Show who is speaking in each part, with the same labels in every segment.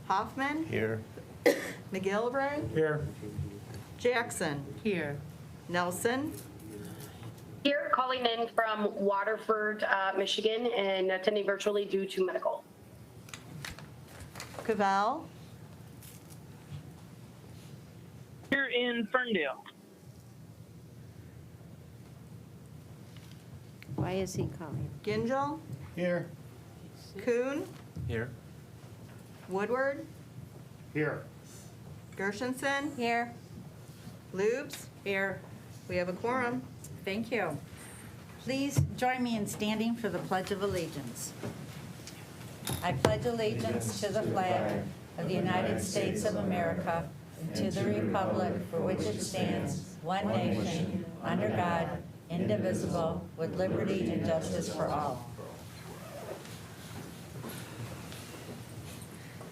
Speaker 1: Hoffman,
Speaker 2: Here.
Speaker 1: McGilvray,
Speaker 2: Here.
Speaker 1: Jackson,
Speaker 3: Here.
Speaker 1: Nelson,
Speaker 4: Here, calling in from Waterford, Michigan, and attending virtually due to medical.
Speaker 1: Cavell,
Speaker 5: Here in Ferndale.
Speaker 3: Why is he calling?
Speaker 1: Gingell,
Speaker 2: Here.
Speaker 1: Kuhn,
Speaker 2: Here.
Speaker 1: Woodward,
Speaker 2: Here.
Speaker 1: Gershenson,
Speaker 3: Here.
Speaker 1: Lubes.
Speaker 3: Here.
Speaker 1: We have a quorum.
Speaker 3: Thank you. Please join me in standing for the Pledge of Allegiance. I pledge allegiance to the flag of the United States of America, and to the republic for which it stands, one nation, under God, indivisible, with liberty and justice for all.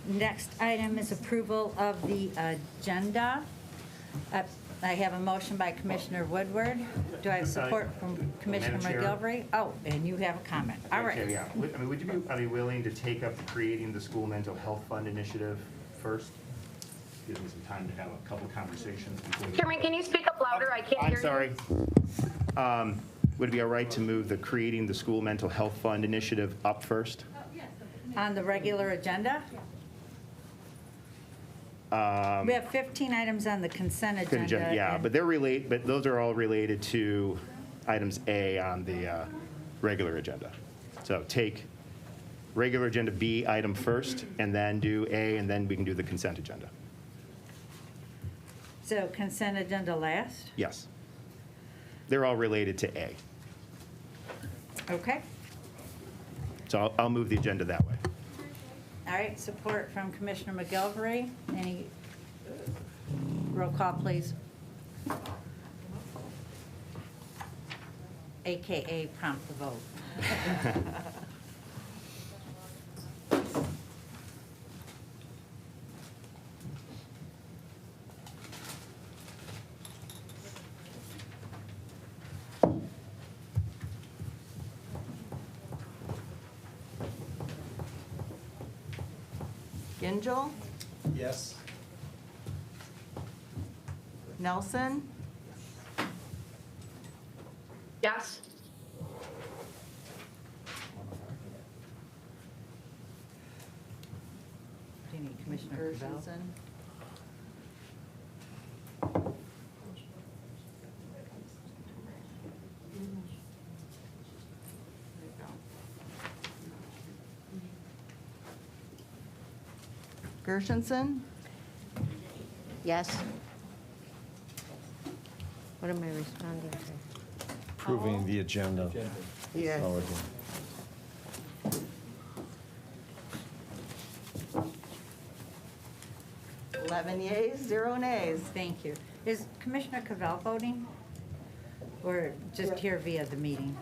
Speaker 3: Next item is approval of the agenda. I have a motion by Commissioner Woodward. Do I have support from Commissioner
Speaker 6: Madam Chair.
Speaker 3: McGilvray? Oh, and you have a comment. All
Speaker 6: Okay,
Speaker 3: right.
Speaker 6: yeah. Would you be willing to take up creating the school mental health fund initiative first? Gives me some time to have a couple conversations before.
Speaker 4: Chairman, can you speak up louder? I can't hear you.
Speaker 6: I'm sorry. Would it be all right to move the creating the school mental health fund initiative up first?
Speaker 3: On the regular agenda? We have 15 items on the consent agenda.
Speaker 6: Yeah,
Speaker 3: and-
Speaker 6: but those are all related to items A on the regular agenda. So take regular agenda B item first, and then do A, and then we can do the consent agenda.
Speaker 3: So consent agenda last?
Speaker 6: Yes. They're all related to A.
Speaker 3: Okay.
Speaker 6: So I'll move the agenda that way.
Speaker 3: All right, support from Commissioner McGilvray. Any roll call, please? AKA prompt the vote.
Speaker 1: Gingell,
Speaker 2: Yes.
Speaker 1: Nelson,
Speaker 4: Yes.
Speaker 3: Do you need Commissioner Cavell?
Speaker 1: Gershenson. Gershenson,
Speaker 7: Yes. What am I responding to?
Speaker 8: Approving the agenda.
Speaker 7: Yes.
Speaker 8: Oh, okay.
Speaker 1: 11 yeas, 0 nays.
Speaker 3: Thank you. Is Commissioner Cavell voting? Or just here via the meeting?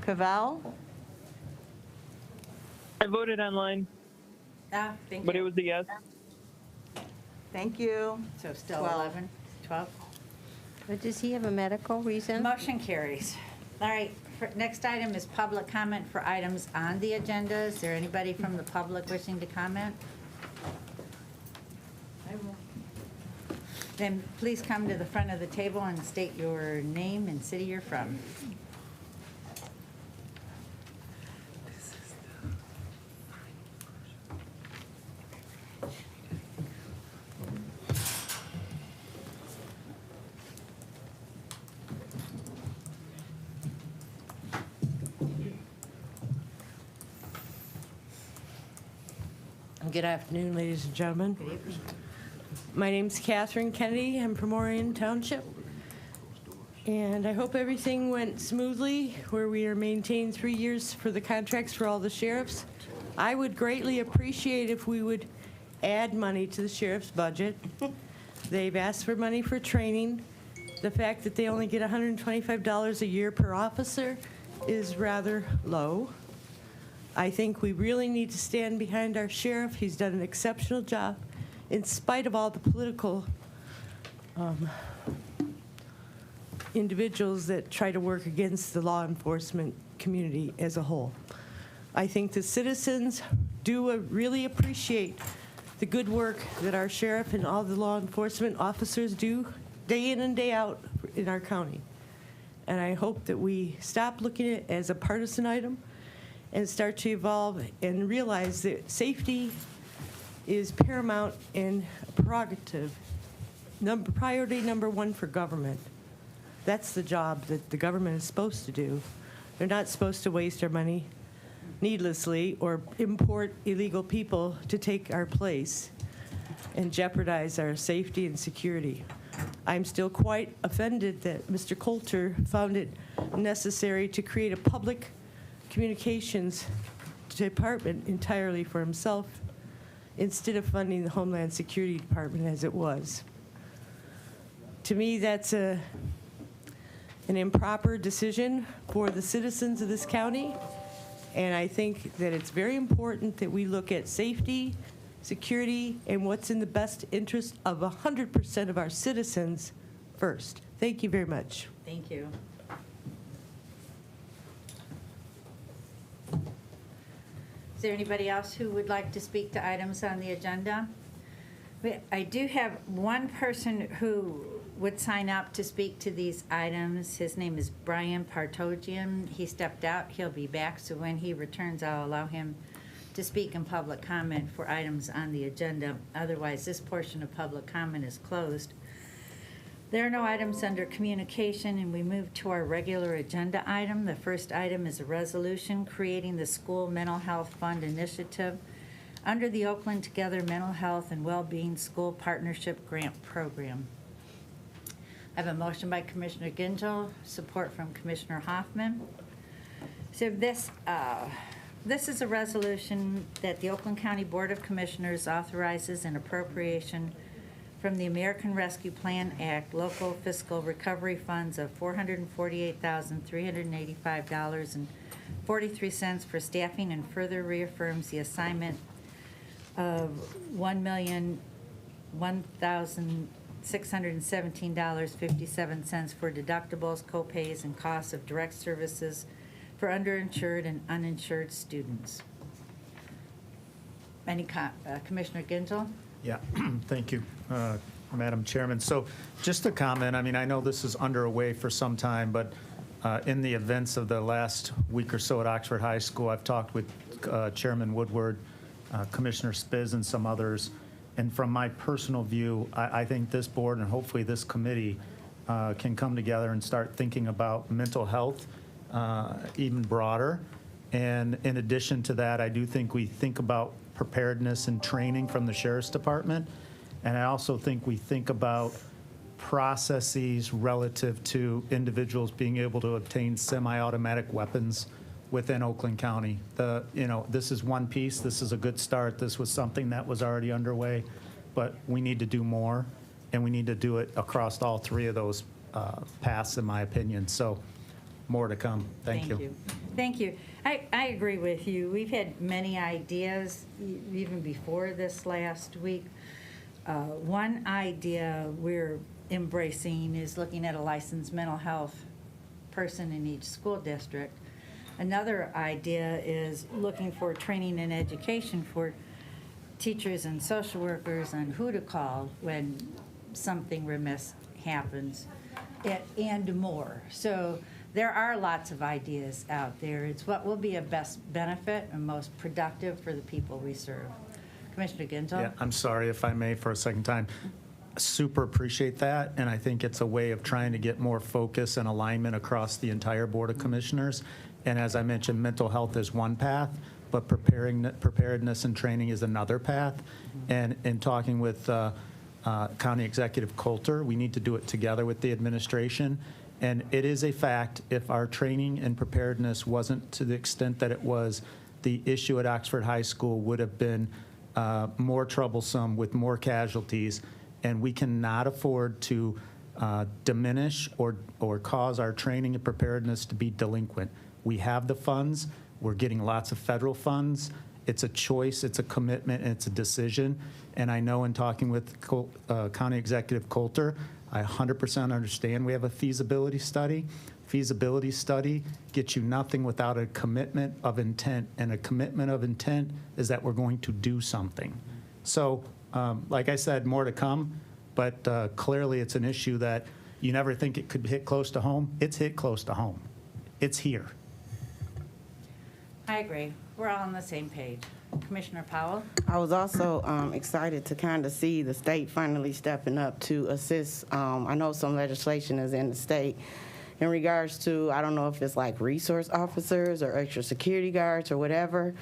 Speaker 1: Cavell,
Speaker 5: I voted online,
Speaker 3: Ah, thank you.
Speaker 5: but it was a yes.
Speaker 1: thank you.
Speaker 3: So still
Speaker 1: 12.
Speaker 3: 11, 12?
Speaker 7: But does he have a medical reason?
Speaker 3: Motion carries. All right, next item is public comment for items on the agenda. Is there anybody from the public wishing to comment? Then please come to the front of the table and state your name and city you're from.
Speaker 9: Good afternoon, ladies and gentlemen.
Speaker 3: Good evening.
Speaker 9: My name's Catherine Kennedy. I'm from Orion Township. And I hope everything went smoothly, where we are maintaining 3 years for the contracts for all the sheriffs. I would greatly appreciate if we would add money to the sheriff's budget. They've asked for money for training. The fact that they only get $125 a year per officer is rather low. I think we really need to stand behind our sheriff. He's done an exceptional job in spite of all the political individuals that try to work against the law enforcement community as a whole. I think the citizens do really appreciate the good work that our sheriff and all the law enforcement officers do day in and day out in our county. And I hope that we stop looking at it as a partisan item and start to evolve and realize that safety is paramount and a prerogative, priority number one for government. That's the job that the government is supposed to do. They're not supposed to waste our money needlessly or import illegal people to take our place and jeopardize our safety and security. I'm still quite offended that Mr. Coulter found it necessary to create a public communications department entirely for himself instead of funding the Homeland Security Department as it was. To me, that's an improper decision for the citizens of this county, and I think that it's very important that we look at safety, security, and what's in the best interest of 100% of our citizens first. Thank you very much.
Speaker 3: Thank you. Is there anybody else who would like to speak to items on the agenda? I do have one person who would sign up to speak to these items. His name is Brian Partogian. He stepped out. He'll be back, so when he returns, I'll allow him to speak in public comment for items on the agenda. Otherwise, this portion of public comment is closed. There are no items under communication, and we move to our regular agenda item. The first item is a resolution creating the School Mental Health Fund Initiative under the Oakland Together Mental Health and Wellbeing School Partnership Grant Program. I have a motion by Commissioner Gingell, support from Commissioner Hoffman. So this is a resolution that the Oakland County Board of Commissioners authorizes an appropriation from the American Rescue Plan Act local fiscal recovery funds of $448,385.43 for staffing, and further reaffirms the assignment of $1,001,617.57 for deductibles, co-pays, and costs of direct services for underinsured and uninsured students. Commissioner Gingell?
Speaker 2: Yeah, thank you, Madam Chairman. So just a comment, I mean, I know this is underway for some time, but in the events of the last week or so at Oxford High School, I've talked with Chairman Woodward, Commissioner Spiz, and some others. And from my personal view, I think this board and hopefully this committee can come together and start thinking about mental health even broader. And in addition to that, I do think we think about preparedness and training from the Sheriff's Department. And I also think we think about processes relative to individuals being able to obtain semi-automatic weapons within Oakland County. This is one piece. This is a good start. This was something that was already underway, but we need to do more, and we need to do it across all three of those paths, in my opinion. So more to come. Thank you.
Speaker 3: Thank you. I agree with you. We've had many ideas even before this last week. One idea we're embracing is looking at a licensed mental health person in each school district. Another idea is looking for training and education for teachers and social workers on who to call when something remiss happens, and more. So there are lots of ideas out there. It's what will be a best benefit and most productive for the people we serve. Commissioner Gingell?
Speaker 2: Yeah, I'm sorry if I may for a second time. Super appreciate that, and I think it's a way of trying to get more focus and alignment across the entire Board of Commissioners. And as I mentioned, mental health is one path, but preparedness and training is another path. And in talking with County Executive Coulter, we need to do it together with the administration. And it is a fact, if our training and preparedness wasn't to the extent that it was, the issue at Oxford High School would have been more troublesome with more casualties, and we cannot afford to diminish or cause our training and preparedness to be delinquent. We have the funds. We're getting lots of federal funds. It's a choice, it's a commitment, and it's a decision. And I know in talking with County Executive Coulter, I 100% understand we have a feasibility study. feasibility study gets you nothing without a commitment of intent, and a commitment of intent is that we're going to do something. So, like I said, more to come, but clearly it's an issue that you never think it could hit close to home. It's hit close to home. It's here.
Speaker 3: I agree. We're all on the same page. Commissioner Powell?
Speaker 10: I was also excited to kind of see the state finally stepping up to assist. I know some legislation is in the state in regards to, I don't know if it's like resource officers or extra security guards or whatever.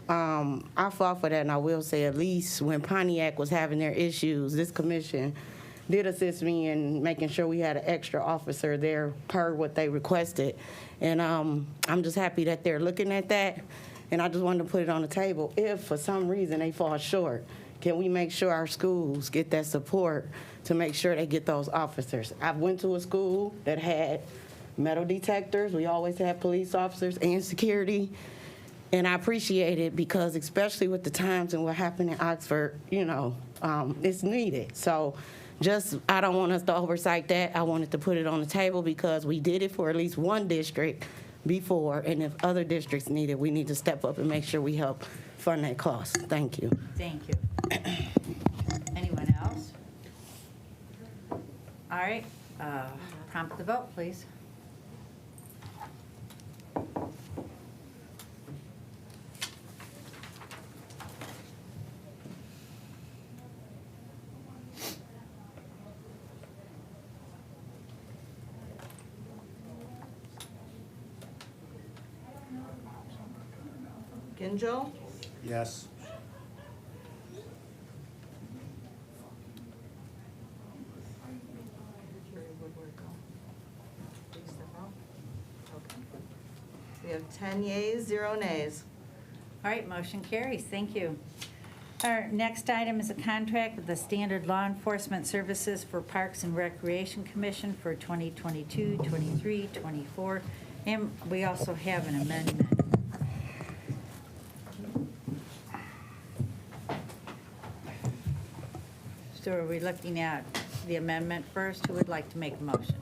Speaker 10: I fought for that, and I will say at least when Pontiac was having their issues, this commission did assist me in making sure we had an extra officer there per what they requested. And I'm just happy that they're looking at that. And I just wanted to put it on the table. If for some reason they fall short, can we make sure our schools get that support to make sure they get those officers? I went to a school that had metal detectors. We always had police officers and security. And I appreciate it because especially with the times and what happened in Oxford, you know, it's needed. So I don't want us to oversight that. I wanted to put it on the table because we did it for at least one district before, and if other districts need it, we need to step up and make sure we help fund that cost. Thank you.
Speaker 3: Thank you. Anyone else? All right, prompt the vote, please.
Speaker 1: Ginjo,
Speaker 2: Yes.
Speaker 1: we have 10 yeas, 0 nays.
Speaker 3: All right, motion carries. Thank you. Our next item is a contract with the Standard Law Enforcement Services for Parks and Recreation Commission for 2022, 23, 24, and we also have an amendment. So are we looking at the amendment first? Who would like to make a motion?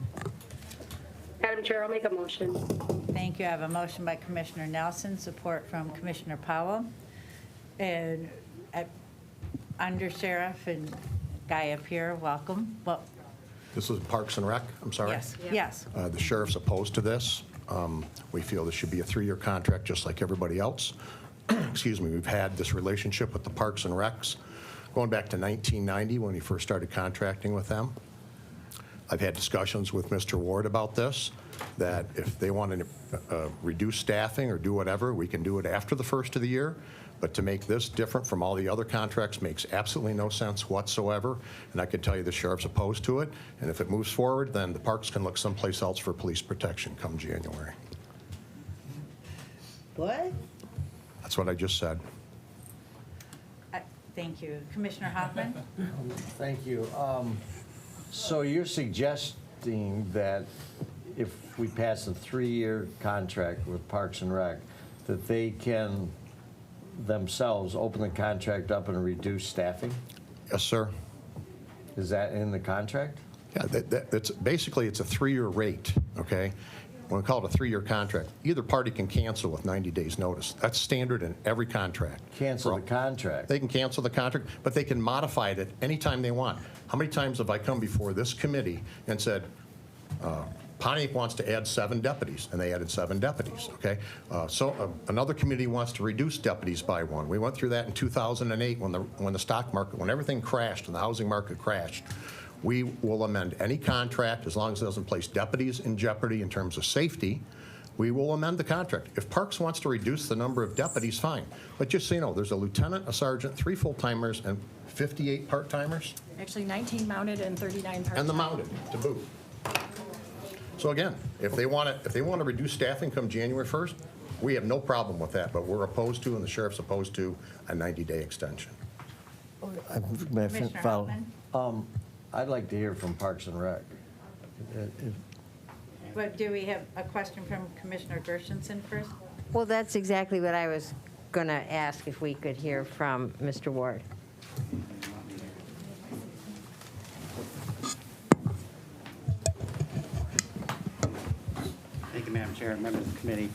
Speaker 4: Madam Chair, I'll make a motion.
Speaker 3: Thank you. I have a motion by Commissioner Nelson, support from Commissioner Powell. And Under Sheriff and guy up here, welcome. Well,
Speaker 11: This is Parks and Rec, I'm sorry?
Speaker 3: yes, yes.
Speaker 11: The sheriff's opposed to this. We feel this should be a 3-year contract, just like everybody else. Excuse me, we've had this relationship with the Parks and Recs going back to 1990 when we first started contracting with them. I've had discussions with Mr. Ward about this, that if they want to reduce staffing or do whatever, we can do it after the first of the year. But to make this different from all the other contracts makes absolutely no sense whatsoever. And I can tell you the sheriff's opposed to it. And if it moves forward, then the parks can look someplace else for police protection come January.
Speaker 10: What?
Speaker 11: That's what I just said.
Speaker 3: Thank you. Commissioner Hoffman?
Speaker 8: Thank you. So you're suggesting that if we pass a 3-year contract with Parks and Rec, that they can themselves open the contract up and reduce staffing?
Speaker 11: Yes, sir.
Speaker 8: Is that in the contract?
Speaker 11: Yeah, that's basically it's a 3-year rate, okay? When we call it a 3-year contract, either party can cancel with 90 days notice. That's standard in every contract.
Speaker 8: Cancel the contract?
Speaker 11: They can cancel the contract, but they can modify it at any time they want. How many times have I come before this committee and said, Pontiac wants to add 7 deputies, and they added 7 deputies, okay? Another committee wants to reduce deputies by 1. We went through that in 2008 when the stock market, when everything crashed and the housing market crashed. We will amend any contract as long as it doesn't place deputies in jeopardy in terms of safety. We will amend the contract. If Parks wants to reduce the number of deputies, fine. But just so you know, there's a lieutenant, a sergeant, 3 full-timers, and 58 part-timers.
Speaker 12: Actually, 19 mounted and 39 part-time.
Speaker 11: And the mounted to boot. So again, if they want to reduce staffing come January 1st, we have no problem with that, but we're opposed to, and the sheriff's opposed to, a 90-day extension.
Speaker 8: May I
Speaker 3: Commissioner
Speaker 8: follow?
Speaker 3: Hoffman?
Speaker 8: I'd like to hear from Parks and Rec.
Speaker 3: But do we have a question from Commissioner Gershenson first?
Speaker 7: Well, that's exactly what I was going to ask, if we could hear from Mr. Ward.
Speaker 13: Chair, members of the committee.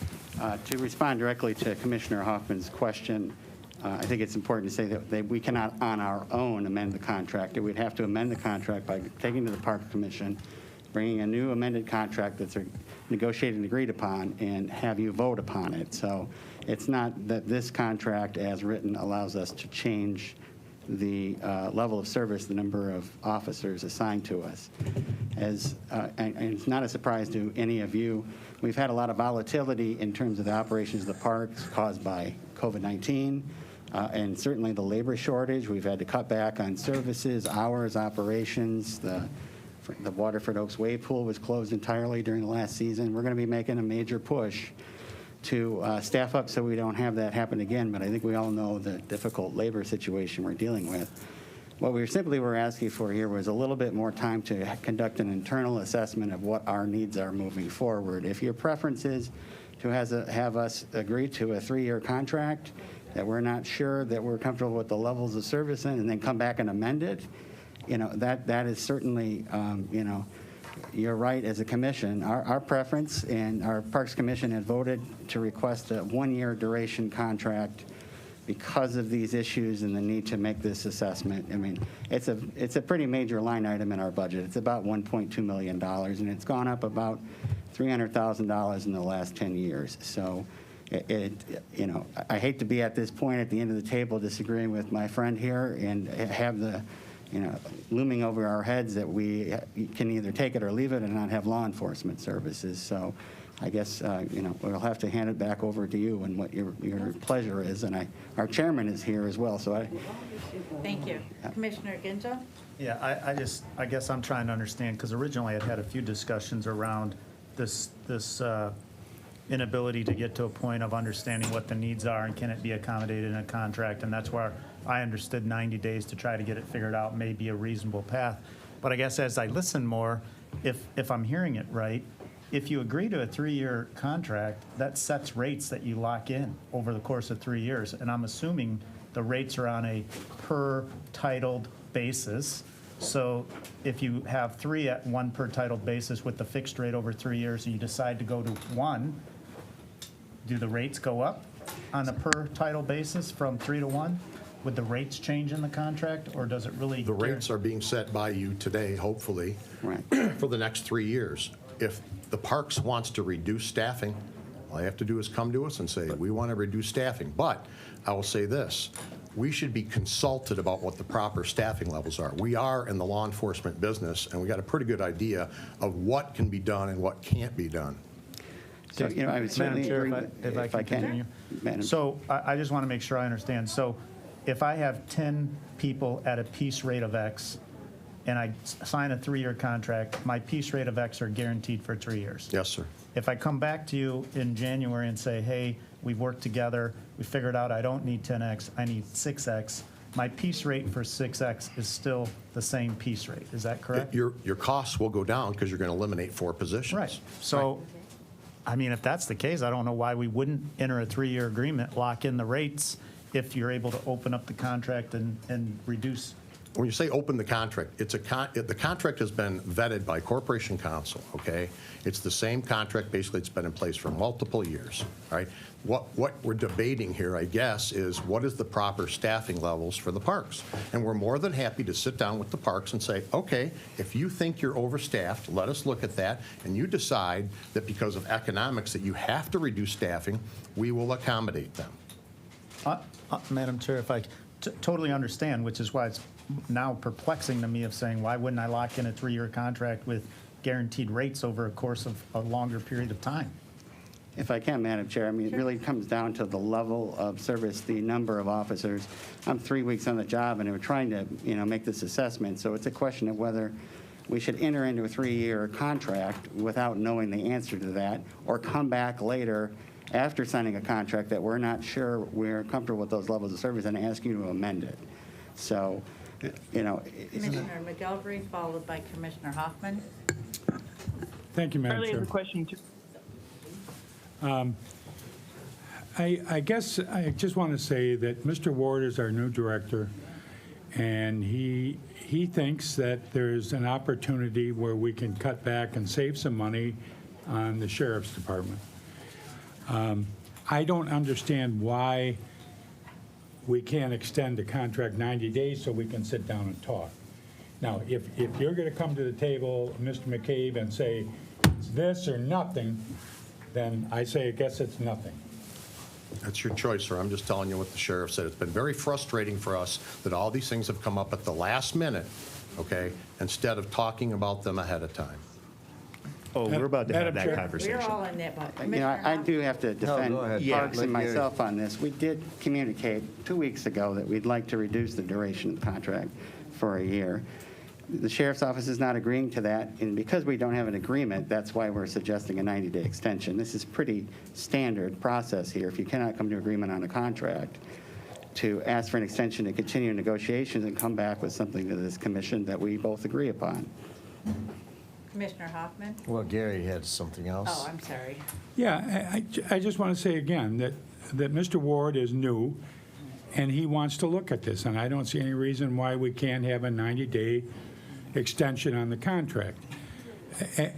Speaker 13: To respond directly to Commissioner Hoffman's question, I think it's important to say that we cannot on our own amend the contract. We'd have to amend the contract by taking to the Park Commission, bringing a new amended contract that's negotiated and agreed upon, and have you vote upon it. So it's not that this contract as written allows us to change the level of service, the number of officers assigned to us. And it's not a surprise to any of you, we've had a lot of volatility in terms of the operations of the parks caused by COVID-19, and certainly the labor shortage. We've had to cut back on services, hours, operations. The Waterford Oaks Wave Pool was closed entirely during the last season. We're going to be making a major push to staff up so we don't have that happen again, but I think we all know the difficult labor situation we're dealing with. What we simply were asking for here was a little bit more time to conduct an internal assessment of what our needs are moving forward. If your preference is to have us agree to a 3-year contract that we're not sure that we're comfortable with the levels of service in, and then come back and amend it, that is certainly, you're right as a commission. Our preference, and our Parks Commission had voted to request a 1-year duration contract because of these issues and the need to make this assessment. I mean, it's a pretty major line item in our budget. It's about $1.2 million, and it's gone up about $300,000 in the last 10 years. So, I hate to be at this point at the end of the table disagreeing with my friend here and have the looming over our heads that we can either take it or leave it and not have law enforcement services. So I guess, we'll have to hand it back over to you and what your pleasure is. And our chairman is here as well, so
Speaker 3: Thank you. Commissioner Ginjo?
Speaker 2: Yeah, I guess I'm trying to understand, because originally I'd had a few discussions around this inability to get to a point of understanding what the needs are and can it be accommodated in a contract, and that's where I understood 90 days to try to get it figured out may be a reasonable path. But I guess as I listen more, if I'm hearing it right, if you agree to a 3-year contract, that sets rates that you lock in over the course of 3 years, and I'm assuming the rates are on a per titled basis. So if you have 3 at 1 per titled basis with the fixed rate over 3 years and you decide to go to 1, do the rates go up on a per title basis from 3 to 1? Would the rates change in the contract, or does it really?
Speaker 11: The rates are being set by you today, hopefully, for the next 3 years. If the parks wants to reduce staffing, all you have to do is come to us and say, we want to reduce staffing. But I will say this, we should be consulted about what the proper staffing levels are. We are in the law enforcement business, and we got a pretty good idea of what can be done and what can't be done.
Speaker 13: So, I would certainly agree
Speaker 2: if I can continue. So I just want to make sure I understand. So if I have 10 people at a piece rate of X and I sign a 3-year contract, my piece rate of X are guaranteed for 3 years?
Speaker 11: Yes, sir.
Speaker 2: If I come back to you in January and say, hey, we've worked together, we figured out I don't need 10X, I need 6X, my piece rate for 6X is still the same piece rate. Is that correct?
Speaker 11: Your costs will go down because you're going to eliminate 4 positions.
Speaker 2: Right. So, I mean, if that's the case, I don't know why we wouldn't enter a 3-year agreement, lock in the rates if you're able to open up the contract and reduce.
Speaker 11: When you say open the contract, the contract has been vetted by Corporation Counsel, okay? It's the same contract, basically it's been in place for multiple years, all right? What we're debating here, I guess, is what is the proper staffing levels for the parks? And we're more than happy to sit down with the parks and say, okay, if you think you're overstaffed, let us look at that, and you decide that because of economics that you have to reduce staffing, we will accommodate them.
Speaker 2: Madam Chair, if I totally understand, which is why it's now perplexing to me of saying, why wouldn't I lock in a 3-year contract with guaranteed rates over a course of a longer period of time?
Speaker 13: If I can, Madam Chair, I mean, it really comes down to the level of service, the number of officers. I'm 3 weeks on the job, and we're trying to, make this assessment. So it's a question of whether we should enter into a 3-year contract without knowing the answer to that, or come back later after signing a contract that we're not sure we're comfortable with those levels of service and ask you to amend it. So,
Speaker 3: Commissioner McGilvery, followed by Commissioner Hoffman.
Speaker 14: Thank you, Madam
Speaker 5: Charlie
Speaker 14: Chair.
Speaker 5: has a question too.
Speaker 14: I guess I just want to say that Mr. Ward is our new director, and he thinks that there's an opportunity where we can cut back and save some money on the Sheriff's Department. I don't understand why we can't extend the contract 90 days so we can sit down and talk. Now, if you're going to come to the table, Mr. McCabe, and say it's this or nothing, then I say, I guess it's nothing.
Speaker 11: That's your choice, sir. I'm just telling you what the sheriff said. It's been very frustrating for us that all these things have come up at the last minute, okay, instead of talking about them ahead of time.
Speaker 6: Oh, we're about to have
Speaker 14: Madam
Speaker 6: that
Speaker 14: Chair.
Speaker 6: conversation.
Speaker 3: We're all in that boat.
Speaker 13: You know, I do have to defend
Speaker 8: go ahead.
Speaker 13: Parks and
Speaker 8: Let Gary-
Speaker 13: myself on this. We did communicate 2 weeks ago that we'd like to reduce the duration of the contract for a year. The sheriff's office is not agreeing to that, and because we don't have an agreement, that's why we're suggesting a 90-day extension. This is pretty standard process here. If you cannot come to agreement on a contract, to ask for an extension to continue negotiations and come back with something to this commission that we both agree upon.
Speaker 3: Commissioner Hoffman?
Speaker 8: Well, Gary had something else.
Speaker 3: Oh, I'm sorry.
Speaker 14: Yeah, I just want to say again that Mr. Ward is new, and he wants to look at this, and I don't see any reason why we can't have a 90-day extension on the contract.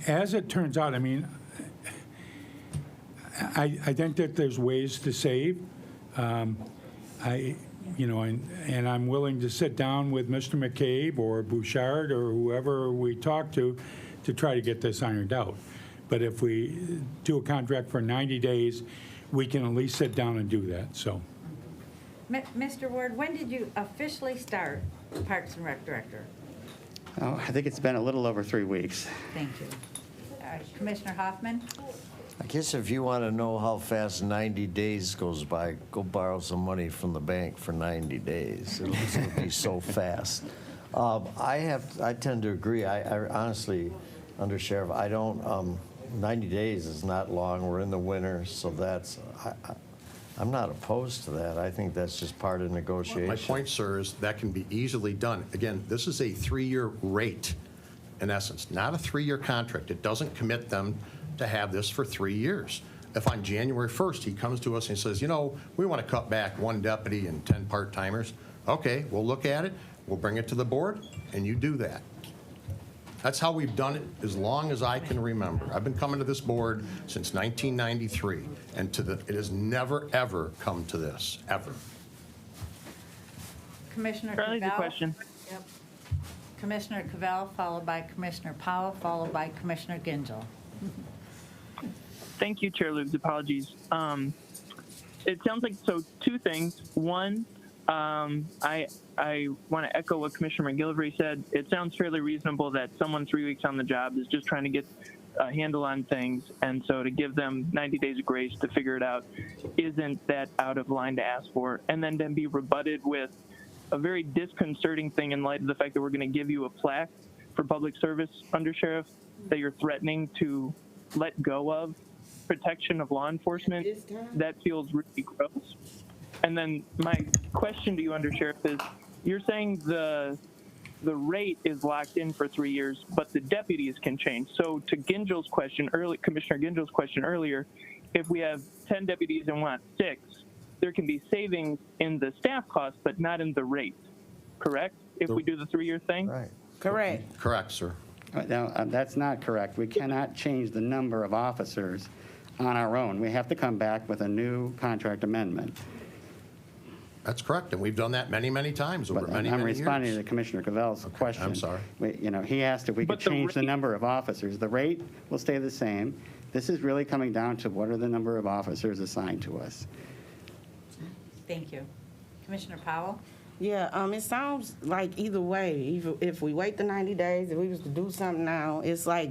Speaker 14: As it turns out, I mean, I think that there's ways to save. You know, and I'm willing to sit down with Mr. McCabe or Bouchard or whoever we talk to try to get this ironed out. But if we do a contract for 90 days, we can at least sit down and do that, so.
Speaker 3: Mr. Ward, when did you officially start Parks and Rec Director?
Speaker 13: Oh, I think it's been a little over 3 weeks.
Speaker 3: Thank you. All right, Commissioner Hoffman?
Speaker 8: I guess if you want to know how fast 90 days goes by, go borrow some money from the bank for 90 days. It'll be so fast. I tend to agree. I honestly, Under Sheriff, I don't, 90 days is not long. We're in the winter, so that's, I'm not opposed to that. I think that's just part of negotiation.
Speaker 11: My point, sir, is that can be easily done. Again, this is a 3-year rate, in essence, not a 3-year contract. It doesn't commit them to have this for 3 years. If on January 1st he comes to us and says, you know, we want to cut back 1 deputy and 10 part-timers, okay, we'll look at it, we'll bring it to the board, and you do that. That's how we've done it as long as I can remember. I've been coming to this board since 1993, and it has never, ever come to this, ever.
Speaker 3: Commissioner
Speaker 5: Charlie's a
Speaker 3: Cavell?
Speaker 5: question.
Speaker 3: Yep. Commissioner Cavell, followed by Commissioner Powell, followed by Commissioner Gingell.
Speaker 5: Thank you, Chair Lubes. Apologies. It sounds like, so 2 things. One, I want to echo what Commissioner McGillivray said. It sounds fairly reasonable that someone 3 weeks on the job is just trying to get a handle on things, and so to give them 90 days of grace to figure it out isn't that out of line to ask for. And then to be rebutted with a very disconcerting thing in light of the fact that we're going to give you a plaque for public service, Under Sheriff, that you're threatening to let go of protection of law enforcement, that feels really gross. And then my question to you, Under Sheriff, is you're saying the rate is locked in for 3 years, but the deputies can change. So to Gingell's question earlier, Commissioner Gingell's question earlier, if we have 10 deputies and want 6, there can be savings in the staff cost, but not in the rate, correct? If we do the 3-year thing?
Speaker 8: Right.
Speaker 10: Correct.
Speaker 11: Correct, sir.
Speaker 13: No, that's not correct. We cannot change the number of officers on our own. We have to come back with a new contract amendment.
Speaker 11: That's correct, and we've done that many, many times over
Speaker 13: But
Speaker 11: many,
Speaker 13: I'm
Speaker 11: many
Speaker 13: responding
Speaker 11: years.
Speaker 13: to Commissioner Cavell's question.
Speaker 11: I'm sorry.
Speaker 13: You know, he asked if we could
Speaker 5: But the
Speaker 13: change the
Speaker 5: rate-
Speaker 13: number of officers. The rate will stay the same. This is really coming down to what are the number of officers assigned to us.
Speaker 3: Thank you. Commissioner Powell?
Speaker 10: Yeah, it sounds like either way, even if we wait the 90 days, if we was to do something now, it's like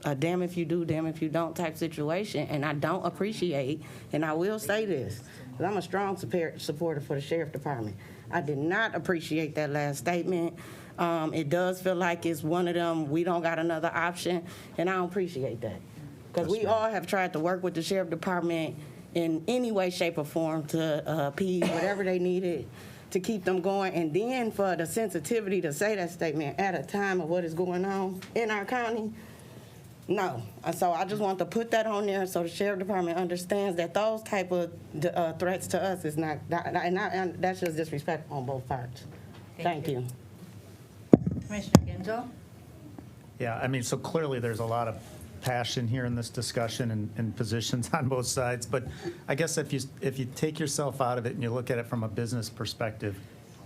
Speaker 10: a damn if you do, damn if you don't type situation, and I don't appreciate, and I will say this, because I'm a strong supporter for the Sheriff Department. I did not appreciate that last statement. It does feel like it's one of them, we don't got another option, and I don't appreciate that. Because we all have tried to work with the Sheriff Department in any way, shape, or form to appease whatever they needed to keep them going, and then for the sensitivity to say that statement at a time of what is going on in our county, no. So I just want to put that on there so the Sheriff Department understands that those type of threats to us is not, and that's just disrespectful on both parts. Thank you.
Speaker 3: Commissioner Gingell?
Speaker 2: Yeah, I mean, so clearly there's a lot of passion here in this discussion and positions on both sides, but I guess if you take yourself out of it and you look at it from a business perspective,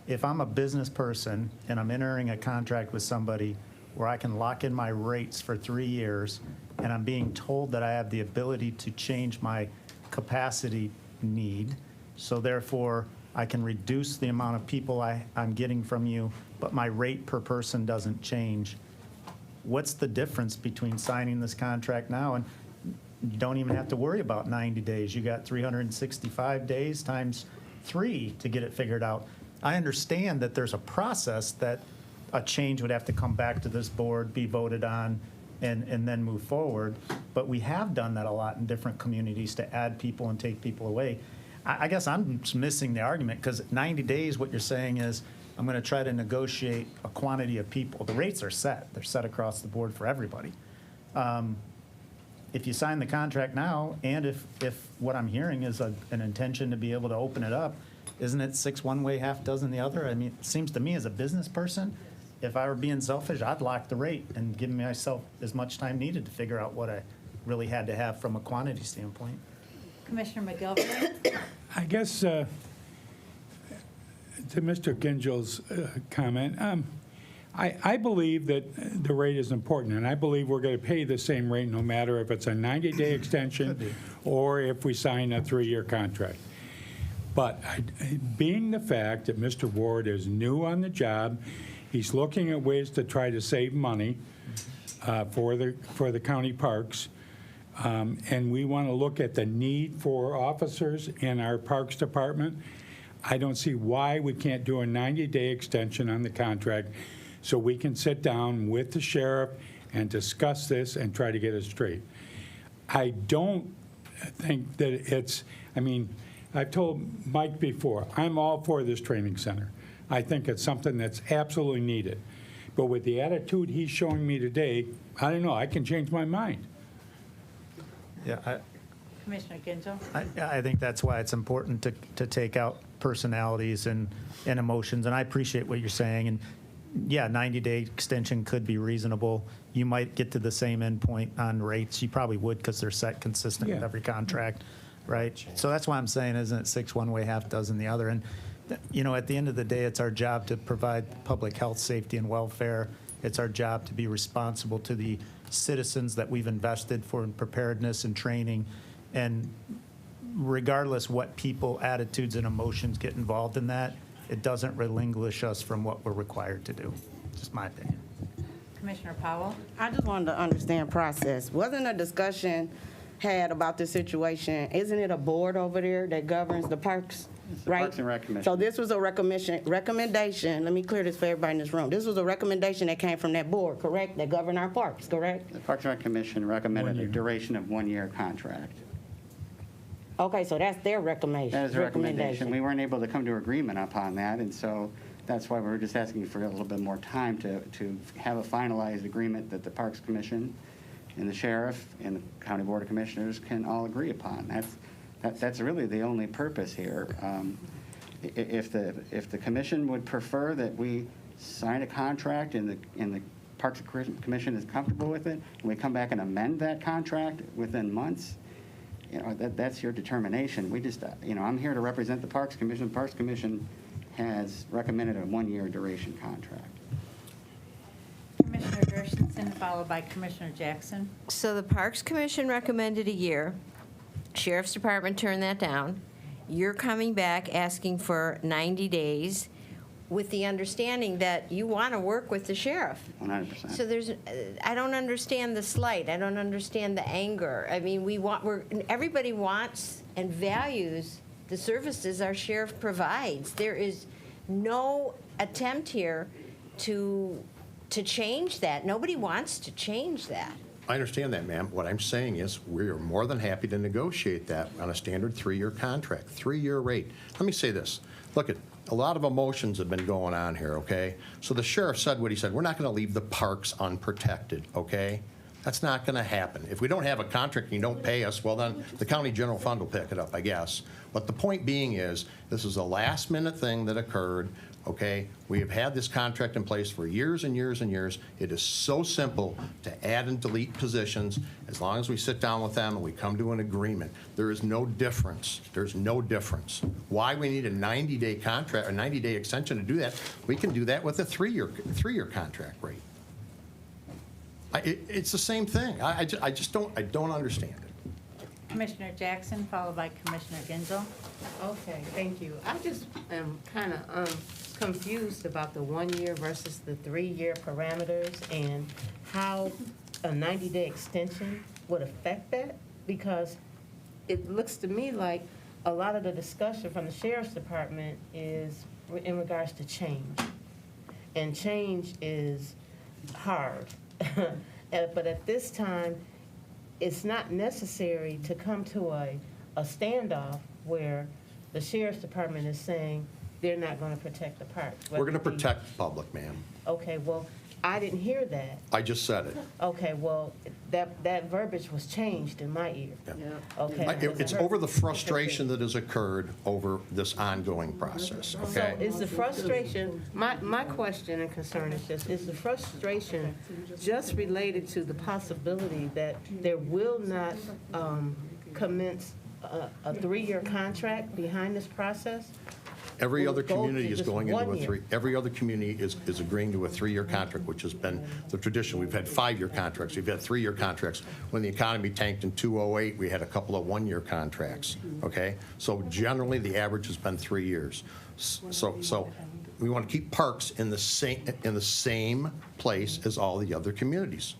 Speaker 2: if I'm a business person and I'm entering a contract with somebody where I can lock in my rates for 3 years, and I'm being told that I have the ability to change my capacity need, so therefore I can reduce the amount of people I'm getting from you, but my rate per person doesn't change, what's the difference between signing this contract now and you don't even have to worry about 90 days? You got 365 days times 3 to get it figured out. I understand that there's a process that a change would have to come back to this board, be voted on, and then move forward. But we have done that a lot in different communities to add people and take people away. I guess I'm just missing the argument, because 90 days, what you're saying is, I'm going to try to negotiate a quantity of people. The rates are set. They're set across the board for everybody. If you sign the contract now, and if what I'm hearing is an intention to be able to open it up, isn't it 6 one way, half dozen the other? I mean, it seems to me as a business person, if I were being selfish, I'd lock the rate and give myself as much time needed to figure out what I really had to have from a quantity standpoint.
Speaker 3: Commissioner McGilvery?
Speaker 14: I guess to Mr. Gingell's comment, I believe that the rate is important, and I believe we're going to pay the same rate no matter if it's a 90-day extension or if we sign a 3-year contract. But being the fact that Mr. Ward is new on the job, he's looking at ways to try to save money for the county parks, and we want to look at the need for officers in our Parks Department. I don't see why we can't do a 90-day extension on the contract so we can sit down with the sheriff and discuss this and try to get it straight. I don't think that it's, I mean, I've told Mike before, I'm all for this training center. I think it's something that's absolutely needed. But with the attitude he's showing me today, I don't know, I can change my mind.
Speaker 2: Yeah,
Speaker 3: Commissioner Gingell?
Speaker 2: I think that's why it's important to take out personalities and emotions, and I appreciate what you're saying. And yeah, 90-day extension could be reasonable. You might get to the same endpoint on rates. You probably would, because they're set consistent with every contract, right? So that's why I'm saying, isn't it 6 one way, half dozen the other? And you know, at the end of the day, it's our job to provide public health, safety, and welfare. It's our job to be responsible to the citizens that we've invested for in preparedness and training. And regardless what people, attitudes, and emotions get involved in that, it doesn't relinquish us from what we're required to do. Just my opinion.
Speaker 3: Commissioner Powell?
Speaker 10: I just wanted to understand process. Wasn't a discussion had about this situation? Isn't it a board over there that governs the parks?
Speaker 13: It's the
Speaker 10: right?
Speaker 13: Parks and Rec Commission.
Speaker 10: So this was a recommendation. Let me clear this for everybody in this room. This was a recommendation that came from that board, correct? That govern our parks, correct?
Speaker 13: The Parks and Rec Commission recommended a duration of 1-year contract.
Speaker 10: Okay, so that's their recommendation.
Speaker 13: That is a recommendation. We weren't able to come to agreement upon that, and so that's why we're just asking for a little bit more time to have a finalized agreement that the Parks Commission and the sheriff and the County Board of Commissioners can all agree upon. That's really the only purpose here. If the commission would prefer that we sign a contract and the Parks Commission is comfortable with it, and we come back and amend that contract within months, you know, that's your determination. We just, you know, I'm here to represent the Parks Commission. The Parks Commission has recommended a 1-year duration contract.
Speaker 3: Commissioner Gershenson, followed by Commissioner Jackson.
Speaker 7: So the Parks Commission recommended a year. Sheriff's Department turned that down. You're coming back asking for 90 days with the understanding that you want to work with the sheriff.
Speaker 13: 100%.
Speaker 7: So I don't understand the slight. I don't understand the anger. I mean, everybody wants and values the services our sheriff provides. There is no attempt here to change that. Nobody wants to change that.
Speaker 11: I understand that, ma'am. What I'm saying is we're more than happy to negotiate that on a standard 3-year contract, 3-year rate. Let me say this. Look, a lot of emotions have been going on here, okay? So the sheriff said what he said. We're not going to leave the parks unprotected, okay? That's not going to happen. If we don't have a contract and you don't pay us, well, then the county general fund will pick it up, I guess. But the point being is, this is a last-minute thing that occurred. okay? We have had this contract in place for years and years and years. It is so simple to add and delete positions as long as we sit down with them and we come to an agreement. There is no difference. There's no difference. Why we need a 90-day contract, a 90-day extension to do that? We can do that with a three-year contract rate. It's the same thing. I don't understand it.
Speaker 3: Commissioner Jackson, followed by Commissioner Ginzel.
Speaker 15: Okay, thank you. I just am kind of confused about the 1 year versus the 3 year parameters and how a 90-day extension would affect that, because it looks to me like a lot of the discussion from the Sheriff's Department is in regards to change. And change is hard. But at this time, it's not necessary to come to a standoff where the Sheriff's Department is saying they're not going to protect the park.
Speaker 11: We're going to protect the public, ma'am.
Speaker 15: Okay, well, I didn't hear that.
Speaker 11: I just said it.
Speaker 15: Okay, well, that verbiage was changed in my ear. Okay.
Speaker 11: It's over the frustration that has occurred over this ongoing process, okay?
Speaker 15: So is the frustration, my question and concern is just, is the frustration just related to the possibility that there will not commence a 3-year contract behind this process?
Speaker 11: Every other community is
Speaker 15: just
Speaker 11: going into
Speaker 15: 1
Speaker 11: a
Speaker 15: year.
Speaker 11: every other community is agreeing to a 3-year contract, which has been the tradition. We've had 5-year contracts, we've had 3-year contracts. When the economy tanked in 2008, we had a couple of 1-year contracts, okay? So generally, the average has been 3 years. So we want to keep parks in the same place as all the other communities.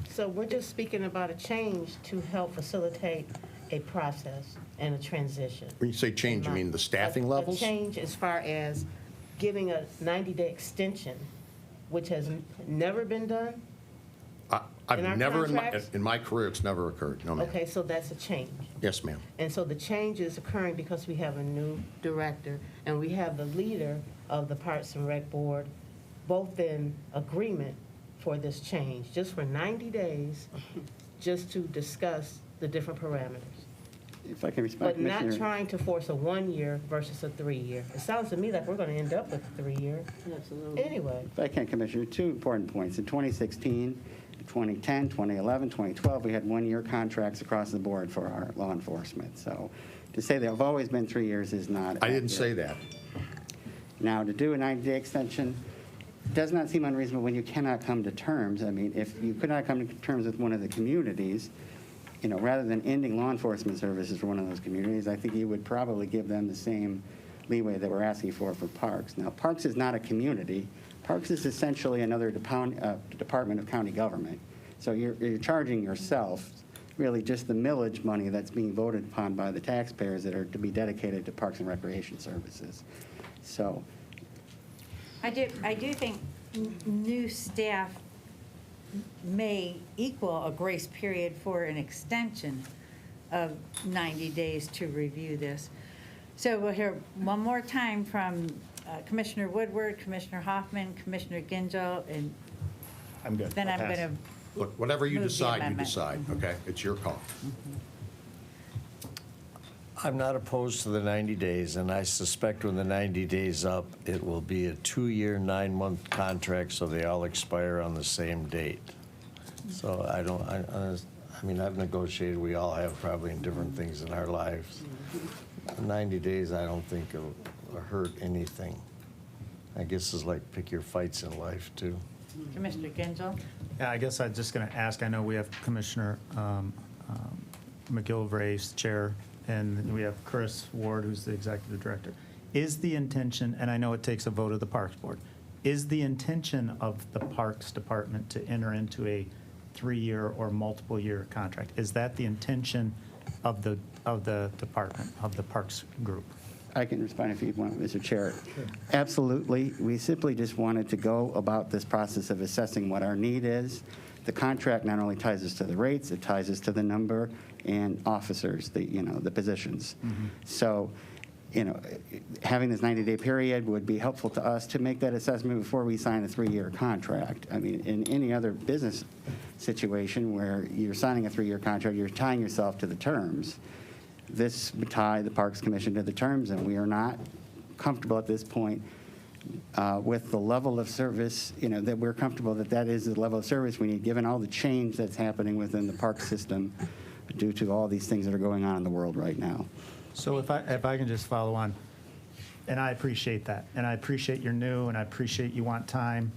Speaker 15: So we're just speaking about a change to help facilitate a process and a transition.
Speaker 11: When you say change, you mean the staffing levels?
Speaker 15: A change as far as giving a 90-day extension, which has never been done?
Speaker 11: I've
Speaker 15: our
Speaker 11: never,
Speaker 15: contracts?
Speaker 11: in my career, it's never occurred, no, ma'am.
Speaker 15: Okay, so that's a change.
Speaker 11: Yes, ma'am.
Speaker 15: And so the change is occurring because we have a new director and we have the leader of the Parks and Rec Board, both in agreement for this change, just for 90 days, just to discuss the different parameters.
Speaker 13: If I can respond,
Speaker 15: But not
Speaker 13: Commissioner.
Speaker 15: trying to force a 1 year versus a 3 year. It sounds to me like we're going to end up with a 3 year. Absolutely. Anyway.
Speaker 13: If I can, Commissioner, 2 important points. In 2016, 2010, 2011, 2012, we had 1-year contracts across the board for our law enforcement. So to say they've always been 3 years is not
Speaker 11: I didn't
Speaker 13: accurate.
Speaker 11: say that.
Speaker 13: Now, to do a 90-day extension does not seem unreasonable when you cannot come to terms. I mean, if you could not come to terms with one of the communities, you know, rather than ending law enforcement services for one of those communities, I think you would probably give them the same leeway that we're asking for Parks. Now, Parks is not a community. Parks is essentially another department of county government. So you're charging yourself really just the millage money that's being voted upon by the taxpayers that are to be dedicated to Parks and Recreation services. So
Speaker 3: I do think new staff may equal a grace period for an extension of 90 days to review this. So we'll hear one more time from Commissioner Woodward, Commissioner Hoffman, Commissioner Ginzel, and
Speaker 2: I'm good.
Speaker 3: then
Speaker 2: I'll
Speaker 3: I'm
Speaker 2: pass.
Speaker 3: going to
Speaker 11: Look, whatever you
Speaker 3: Move the
Speaker 11: decide, you
Speaker 3: amendment.
Speaker 11: decide, okay? It's your call.
Speaker 8: I'm not opposed to the 90 days, and I suspect when the 90 days up, it will be a 2-year, 9-month contract, so they all expire on the same date. So I mean, I've negotiated, we all have probably in different things in our lives. 90 days, I don't think it'll hurt anything. I guess it's like pick your fights in life, too.
Speaker 3: Commissioner Ginzel.
Speaker 2: Yeah, I guess I'm just going to ask, I know we have Commissioner McGilvray, chair, and we have Chris Ward, who's the executive director. Is the intention, and I know it takes a vote of the Parks Board, is the intention of the Parks Department to enter into a 3-year or multiple-year contract? Is that the intention of the department, of the Parks Group?
Speaker 13: I can respond if you want, Mr. Chair. Absolutely. We simply just wanted to go about this process of assessing what our need is. The contract not only ties us to the rates, it ties us to the number and officers, the positions. So, having this 90-day period would be helpful to us to make that assessment before we sign a 3-year contract. I mean, in any other business situation where you're signing a 3-year contract, you're tying yourself to the terms. This would tie the Parks Commission to the terms, and we are not comfortable at this point with the level of service, that we're comfortable that that is the level of service we need, given all the change that's happening within the park system due to all these things that are going on in the world right now.
Speaker 2: So if I can just follow on, and I appreciate that, and I appreciate you're new, and I appreciate you want time.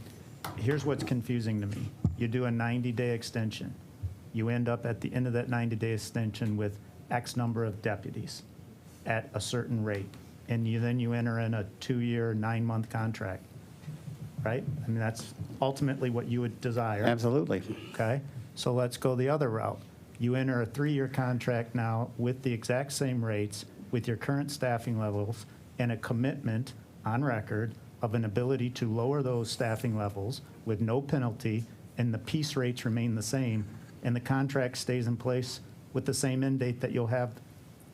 Speaker 2: Here's what's confusing to me. You do a 90-day extension. You end up at the end of that 90-day extension with X number of deputies at a certain rate, and then you enter in a 2-year, 9-month contract, right? I mean, that's ultimately what you would desire.
Speaker 13: Absolutely.
Speaker 2: Okay, so let's go the other route. You enter a 3-year contract now with the exact same rates, with your current staffing levels, and a commitment on record of an ability to lower those staffing levels with no penalty, and the piece rates remain the same, and the contract stays in place with the same end date that you'll have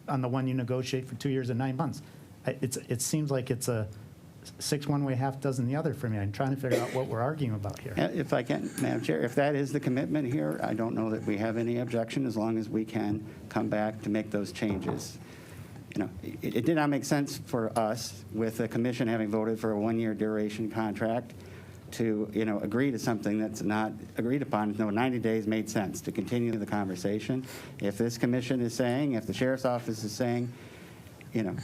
Speaker 2: on the one you negotiate for 2 years and 9 months. It seems like it's a 6 one way, half dozen the other for me. I'm trying to figure out what we're arguing about here.
Speaker 13: If I can, Madam Chair, if that is the commitment here, I don't know that we have any objection as long as we can come back to make those changes. It did not make sense for us, with the commission having voted for a 1-year duration contract, to, agree to something that's not agreed upon. 90 days made sense to continue the conversation. If this commission is saying, if the sheriff's office is saying,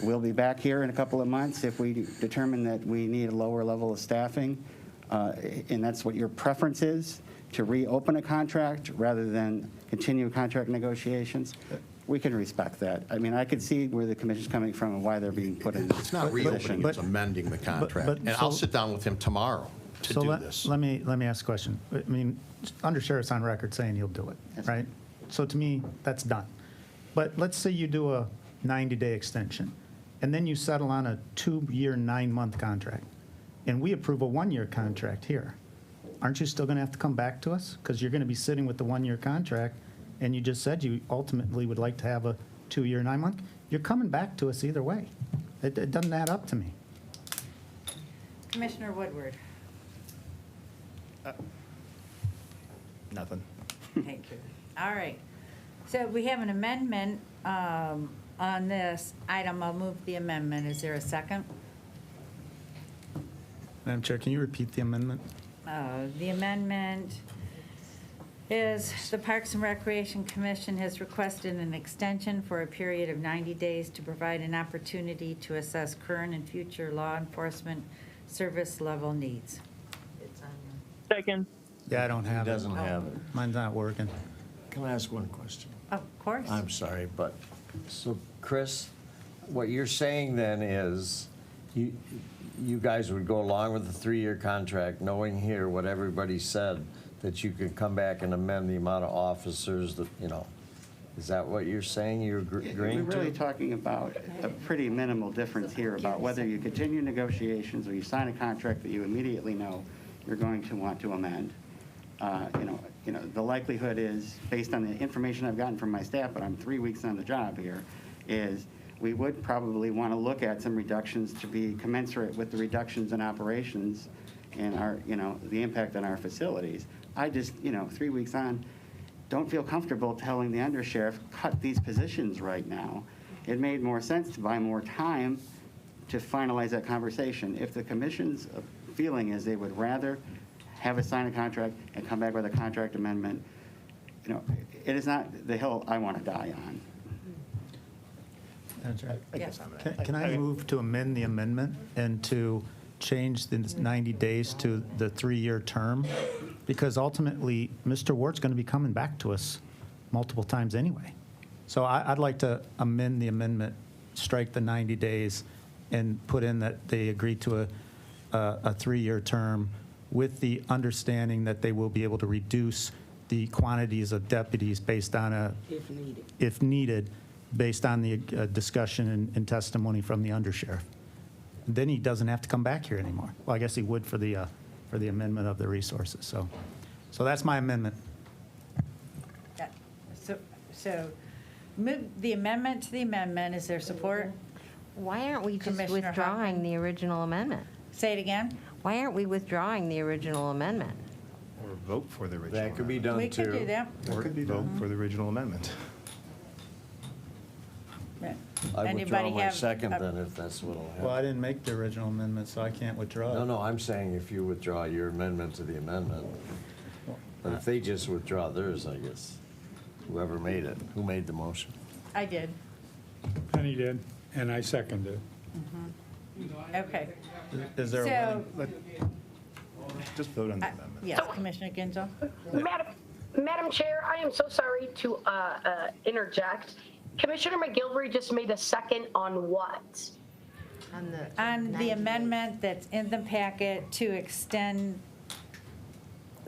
Speaker 13: we'll be back here in a couple of months if we determine that we need a lower level of staffing, and that's what your preference is, to reopen a contract rather than continue contract negotiations, we can respect that. I mean, I could see where the commission's coming from and why they're being put in this
Speaker 11: It's not reopening, it's amending the contract. And I'll sit down with him tomorrow to do this.
Speaker 2: Let me ask a question. I mean, Undersheriff's on record saying he'll do it, right? So to me, that's done. But let's say you do a 90-day extension, and then you settle on a 2-year, 9-month contract, and we approve a 1-year contract here. Aren't you still going to have to come back to us? Because you're going to be sitting with the 1-year contract, and you just said you ultimately would like to have a 2-year, 9-month. You're coming back to us either way. It doesn't add up to me.
Speaker 3: Commissioner Woodward.
Speaker 2: Nothing.
Speaker 3: Thank you. All right. So we have an amendment on this item. I'll move the amendment. Is there a second?
Speaker 2: Madam Chair, can you repeat the amendment?
Speaker 3: The amendment is the Parks and Recreation Commission has requested an extension for a period of 90 days to provide an opportunity to assess current and future law enforcement service level needs.
Speaker 1: It's on
Speaker 5: Second.
Speaker 2: Yeah, I don't have it.
Speaker 8: He doesn't have it.
Speaker 2: Mine's not working.
Speaker 8: Can I ask one question?
Speaker 3: Of course.
Speaker 8: I'm sorry, but, so Chris, what you're saying then is you guys would go along with the 3-year contract, knowing here what everybody said, that you could come back and amend the amount of officers that, is that what you're saying you're agreeing
Speaker 13: We're
Speaker 8: to?
Speaker 13: really talking about a pretty minimal difference here about whether you continue negotiations or you sign a contract that you immediately know you're going to want to amend. The likelihood is, based on the information I've gotten from my staff, but I'm 3 weeks on the job here, is we would probably want to look at some reductions to be commensurate with the reductions in operations and our, the impact on our facilities. I just, 3 weeks on, don't feel comfortable telling the undersheriff, cut these positions right now. It made more sense to buy more time to finalize that conversation. If the commission's feeling is they would rather have us sign a contract and come back with a contract amendment, it is not the hill I want to die on.
Speaker 2: That's right.
Speaker 3: Yes.
Speaker 2: Can I move to amend the amendment and to change the 90 days to the 3-year term? Because ultimately, Mr. Ward's going to be coming back to us multiple times anyway. So I'd like to amend the amendment, strike the 90 days, and put in that they agree to a 3-year term with the understanding that they will be able to reduce the quantities of deputies based on if needed, based on the discussion and testimony from the undersheriff. Then he doesn't have to come back here anymore. Well, I guess he would for the amendment of the resources. So that's my amendment.
Speaker 3: Yeah. So move the amendment to the amendment. Is there support?
Speaker 7: Why aren't we just
Speaker 3: Commissioner
Speaker 7: withdrawing
Speaker 3: Hoffman?
Speaker 7: the original amendment?
Speaker 3: Say it again.
Speaker 7: Why aren't we withdrawing the original amendment?
Speaker 6: Or vote for the original.
Speaker 8: That could be done
Speaker 3: We
Speaker 8: too.
Speaker 3: could do that.
Speaker 6: Or vote for the original amendment.
Speaker 3: Yeah.
Speaker 8: I withdraw
Speaker 3: Anybody
Speaker 8: my
Speaker 3: have
Speaker 8: second
Speaker 3: a-
Speaker 8: then, if that's what'll
Speaker 2: Well, I
Speaker 8: happen.
Speaker 2: didn't make the original amendment, so I can't withdraw it.
Speaker 8: No, I'm saying if you withdraw your amendment to the amendment. But if they just withdraw theirs, I guess, whoever made it, who made the motion?
Speaker 3: I did.
Speaker 14: Penny did, and I seconded it.
Speaker 3: Okay.
Speaker 2: Is there a
Speaker 3: So,
Speaker 6: Just vote on the
Speaker 3: uh,
Speaker 6: amendment.
Speaker 3: yes, Commissioner Ginzel?
Speaker 4: Madam Chair, I am so sorry to interject. Commissioner McGilvery just made a second on what?
Speaker 3: On the amendment that's in the packet to extend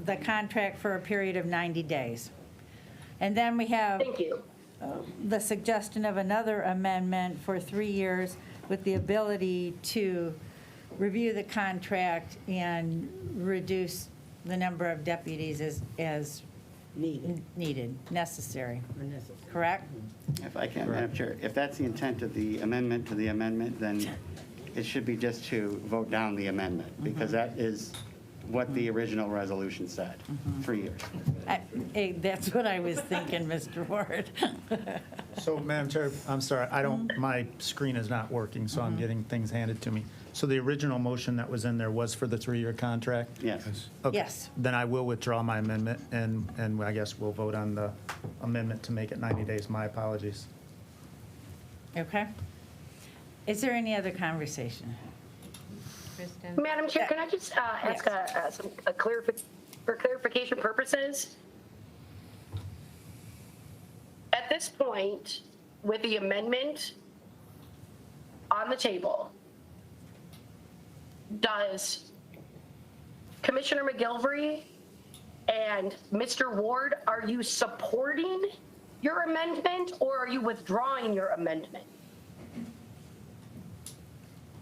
Speaker 3: the contract for a period of 90 days. And then we have
Speaker 4: Thank you.
Speaker 3: the suggestion of another amendment for 3 years with the ability to review the contract and reduce the number of deputies as needed, necessary. Correct?
Speaker 13: If I can, Madam Chair, if that's the intent of the amendment to the amendment, then it should be just to vote down the amendment, because that is what the original resolution said, 3 years.
Speaker 3: That's what I was thinking, Mr. Ward.
Speaker 2: So, Madam Chair, I'm sorry, my screen is not working, so I'm getting things handed to me. So the original motion that was in there was for the 3-year contract?
Speaker 13: Yes.
Speaker 2: Okay.
Speaker 3: Yes.
Speaker 2: Then I will withdraw my amendment, and I guess we'll vote on the amendment to make it 90 days. My apologies.
Speaker 3: Okay. Is there any other conversation? Kristen?
Speaker 4: Madam Chair, can I just ask for clarification purposes? At this point, with the amendment on the table, does Commissioner McGilvery and Mr. Ward, are you supporting your amendment or are you withdrawing your amendment?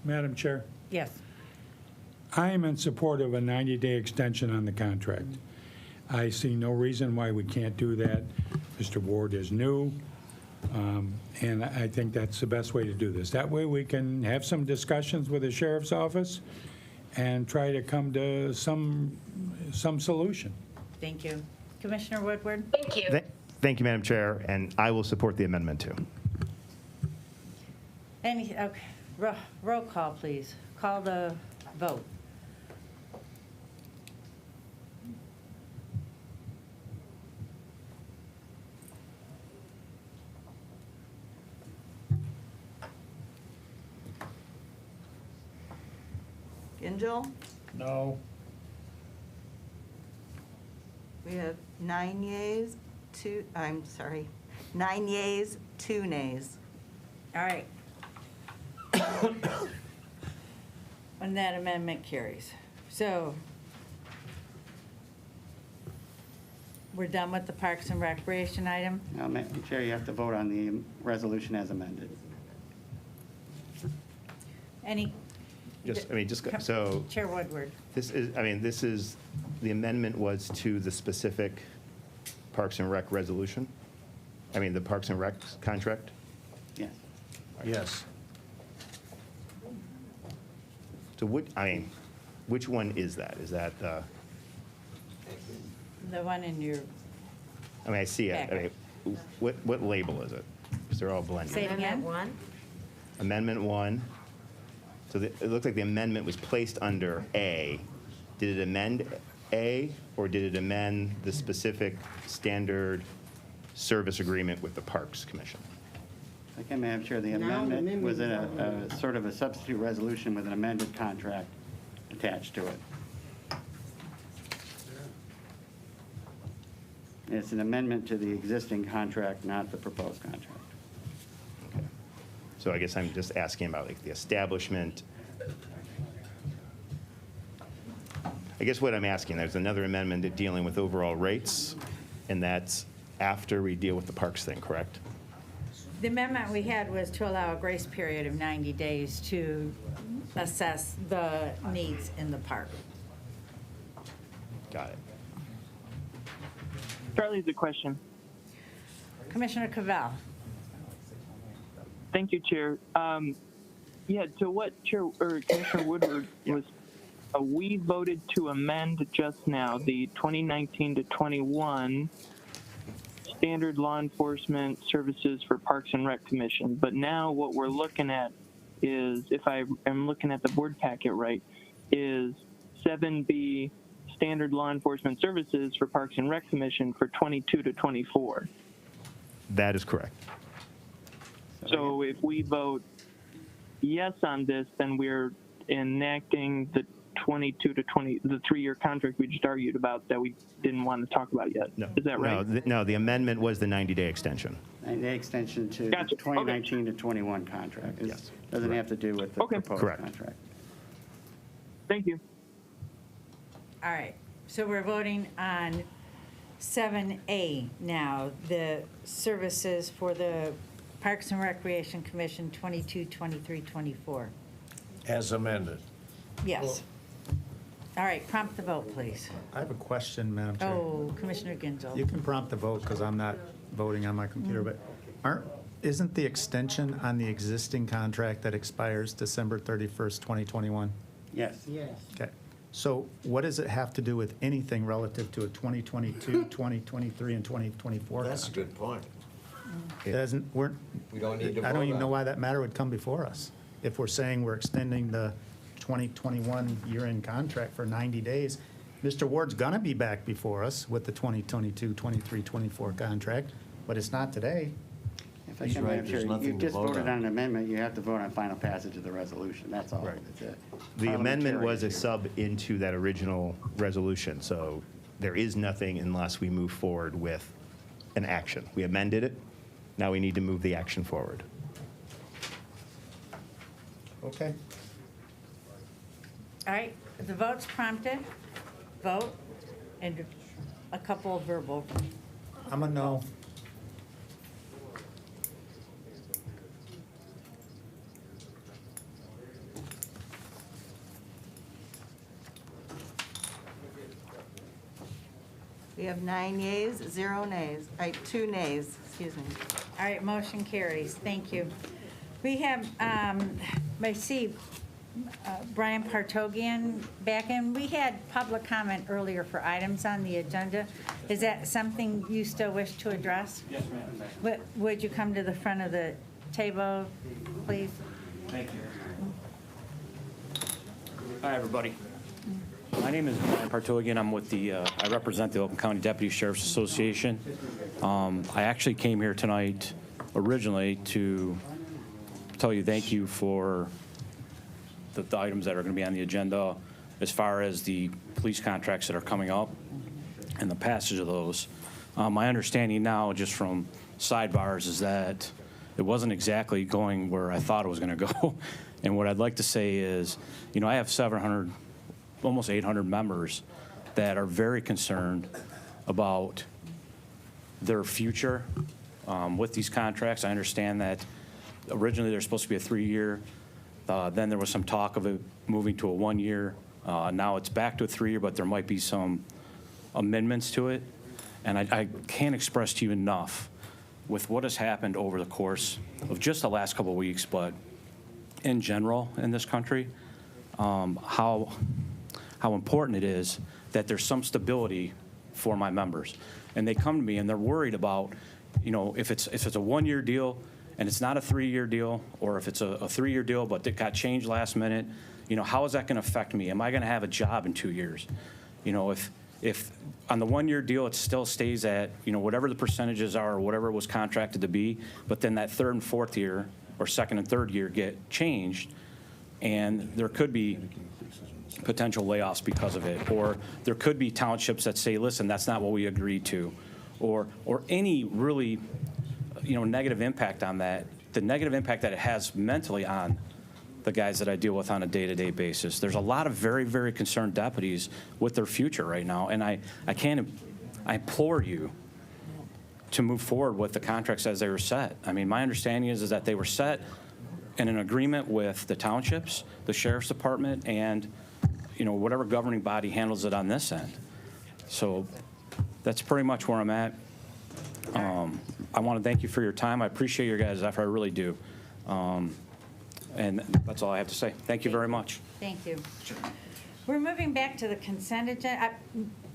Speaker 14: Madam Chair,
Speaker 3: Yes.
Speaker 14: I am in support of a 90-day extension on the contract. I see no reason why we can't do that. Mr. Ward is new, and I think that's the best way to do this. That way we can have some discussions with the sheriff's office and try to come to some solution.
Speaker 3: Thank you. Commissioner Woodward?
Speaker 4: Thank you.
Speaker 6: Thank you, Madam Chair, and I will support the amendment too.
Speaker 3: Okay. Roll call, please. Call the vote.
Speaker 1: Gingell?
Speaker 2: No.
Speaker 1: We have 9 yeas, 2 nays.
Speaker 3: All right. And that amendment carries. So we're done with the Parks and Recreation item?
Speaker 13: Now, Madam Chair, you have to vote on the resolution as amended.
Speaker 3: Any?
Speaker 6: So
Speaker 3: Chair Woodward.
Speaker 6: this is, the amendment was to the specific Parks and Rec resolution? The Parks and Rec contract?
Speaker 13: Yes.
Speaker 8: Yes.
Speaker 6: So which one is that? Is that the,
Speaker 3: The one in your,
Speaker 6: I see it. What label is it? Because they're all blended.
Speaker 3: say it again?
Speaker 6: Amendment 1. So it looks like the amendment was placed under A. Did it amend A, or did it amend the specific standard service agreement with the Parks Commission?
Speaker 13: Okay, Madam Chair, the
Speaker 15: Now the
Speaker 13: amendment
Speaker 15: amendment
Speaker 13: was in
Speaker 15: is on.
Speaker 13: a sort of a substitute resolution with an amended contract attached to it. It's an amendment to the existing contract, not the proposed contract.
Speaker 6: Okay. So I guess I'm just asking about the establishment. I guess what I'm asking, there's another amendment dealing with overall rates, and that's after we deal with the parks thing, correct?
Speaker 3: The amendment we had was to allow a grace period of 90 days to assess the needs in the park.
Speaker 6: Got it.
Speaker 5: Charlie's a question.
Speaker 3: Commissioner Cavell.
Speaker 5: Thank you, Chair. To what Chair or Commissioner Woodward was, we voted to amend just now the 2019 to 21 standard law enforcement services for Parks and Rec Commission. But now what we're looking at is, if I am looking at the board packet right, is 7B, standard law enforcement services for Parks and Rec Commission for 22 to 24.
Speaker 6: That is correct.
Speaker 5: So if we vote yes on this, then we're enacting the 22 to 20, the 3-year contract we just argued about that we didn't want to talk about yet.
Speaker 6: No.
Speaker 5: Is that right?
Speaker 6: No, the amendment was the 90-day extension.
Speaker 13: 90-day extension to
Speaker 5: Gotcha.
Speaker 13: the 2019 to 21 contract. It
Speaker 6: Yes.
Speaker 13: doesn't have to do with the proposed
Speaker 6: Correct.
Speaker 13: contract.
Speaker 5: Thank you.
Speaker 3: All right, so we're voting on 7A now, the services for the Parks and Recreation Commission 22, 23, 24.
Speaker 8: As amended.
Speaker 3: Yes. All right, prompt the vote, please.
Speaker 2: I have a question, Madam Chair.
Speaker 3: Oh, Commissioner Ginzel.
Speaker 2: You can prompt the vote because I'm not voting on my computer, but isn't the extension on the existing contract that expires December 31st, 2021?
Speaker 13: Yes.
Speaker 15: Yes.
Speaker 2: Okay. So what does it have to do with anything relative to a 2022, 2023, and 2024?
Speaker 8: That's a good point.
Speaker 2: It doesn't,
Speaker 8: We don't need to
Speaker 2: I don't
Speaker 8: vote
Speaker 2: even
Speaker 8: on
Speaker 2: know
Speaker 8: it.
Speaker 2: why that matter would come before us. If we're saying we're extending the 2021 year-end contract for 90 days, Mr. Ward's gonna be back before us with the 2022, 23, 24 contract, but it's not today.
Speaker 13: If I
Speaker 8: He's
Speaker 13: can,
Speaker 8: right,
Speaker 13: Madam
Speaker 8: there's
Speaker 13: Chair,
Speaker 8: nothing
Speaker 13: you
Speaker 8: to
Speaker 13: just
Speaker 8: vote
Speaker 13: voted
Speaker 8: on.
Speaker 13: on an amendment, you have to vote on final passage of the resolution, that's all.
Speaker 2: Right.
Speaker 13: It's a
Speaker 6: The amendment was a
Speaker 13: parliamentary
Speaker 6: sub into that original resolution, so there is nothing unless we move forward with an action. We amended it, now we need to move the action forward.
Speaker 2: Okay.
Speaker 3: All right, the vote's prompted, vote, and a couple of verbal.
Speaker 2: I'm a no.
Speaker 1: We have 9 yeas, 0 nays, 2 nays, excuse me.
Speaker 3: All right, motion carries. Thank you. We have, I see Brian Partogian back in. We had public comment earlier for items on the agenda. Is that something you still wish to address?
Speaker 16: Yes, ma'am.
Speaker 3: Would you come to the front of the table, please?
Speaker 16: Thank you. Hi, everybody. My name is Brian Partogian. I'm with I represent the Oakland County Deputy Sheriff's Association. I actually came here tonight originally to tell you thank you for the items that are going to be on the agenda as far as the police contracts that are coming up and the passage of those. My understanding now, just from sidebars, is that it wasn't exactly going where I thought it was going to go. And what I'd like to say is, I have 700, almost 800 members that are very concerned about their future with these contracts. I understand that originally they're supposed to be a 3-year. Then there was some talk of it moving to a 1-year. Now it's back to a 3-year, but there might be some amendments to it. And I can't express to you enough with what has happened over the course of just the last couple of weeks, but in general in this country, how important it is that there's some stability for my members. And they come to me and they're worried about, if it's a 1-year deal and it's not a 3-year deal, or if it's a 3-year deal but it got changed last minute, how is that going to affect me? Am I going to have a job in 2 years? If on the 1-year deal it still stays at, whatever the percentages are or whatever it was contracted to be, but then that 3rd and 4th year or 2nd and 3rd year get changed, and there could be potential layoffs because of it, or there could be townships that say, listen, that's not what we agreed to, or any really negative impact on that, the negative impact that it has mentally on the guys that I deal with on a day-to-day basis. There's a lot of very, very concerned deputies with their future right now, and I implore you to move forward with the contracts as they were set. I mean, my understanding is that they were set in an agreement with the townships, the sheriff's department, and whatever governing body handles it on this end. So that's pretty much where I'm at. I want to thank you for your time. I appreciate your guys' effort. I really do. And that's all I have to say. Thank you very much.
Speaker 3: Thank you. We're moving back to the consent agenda.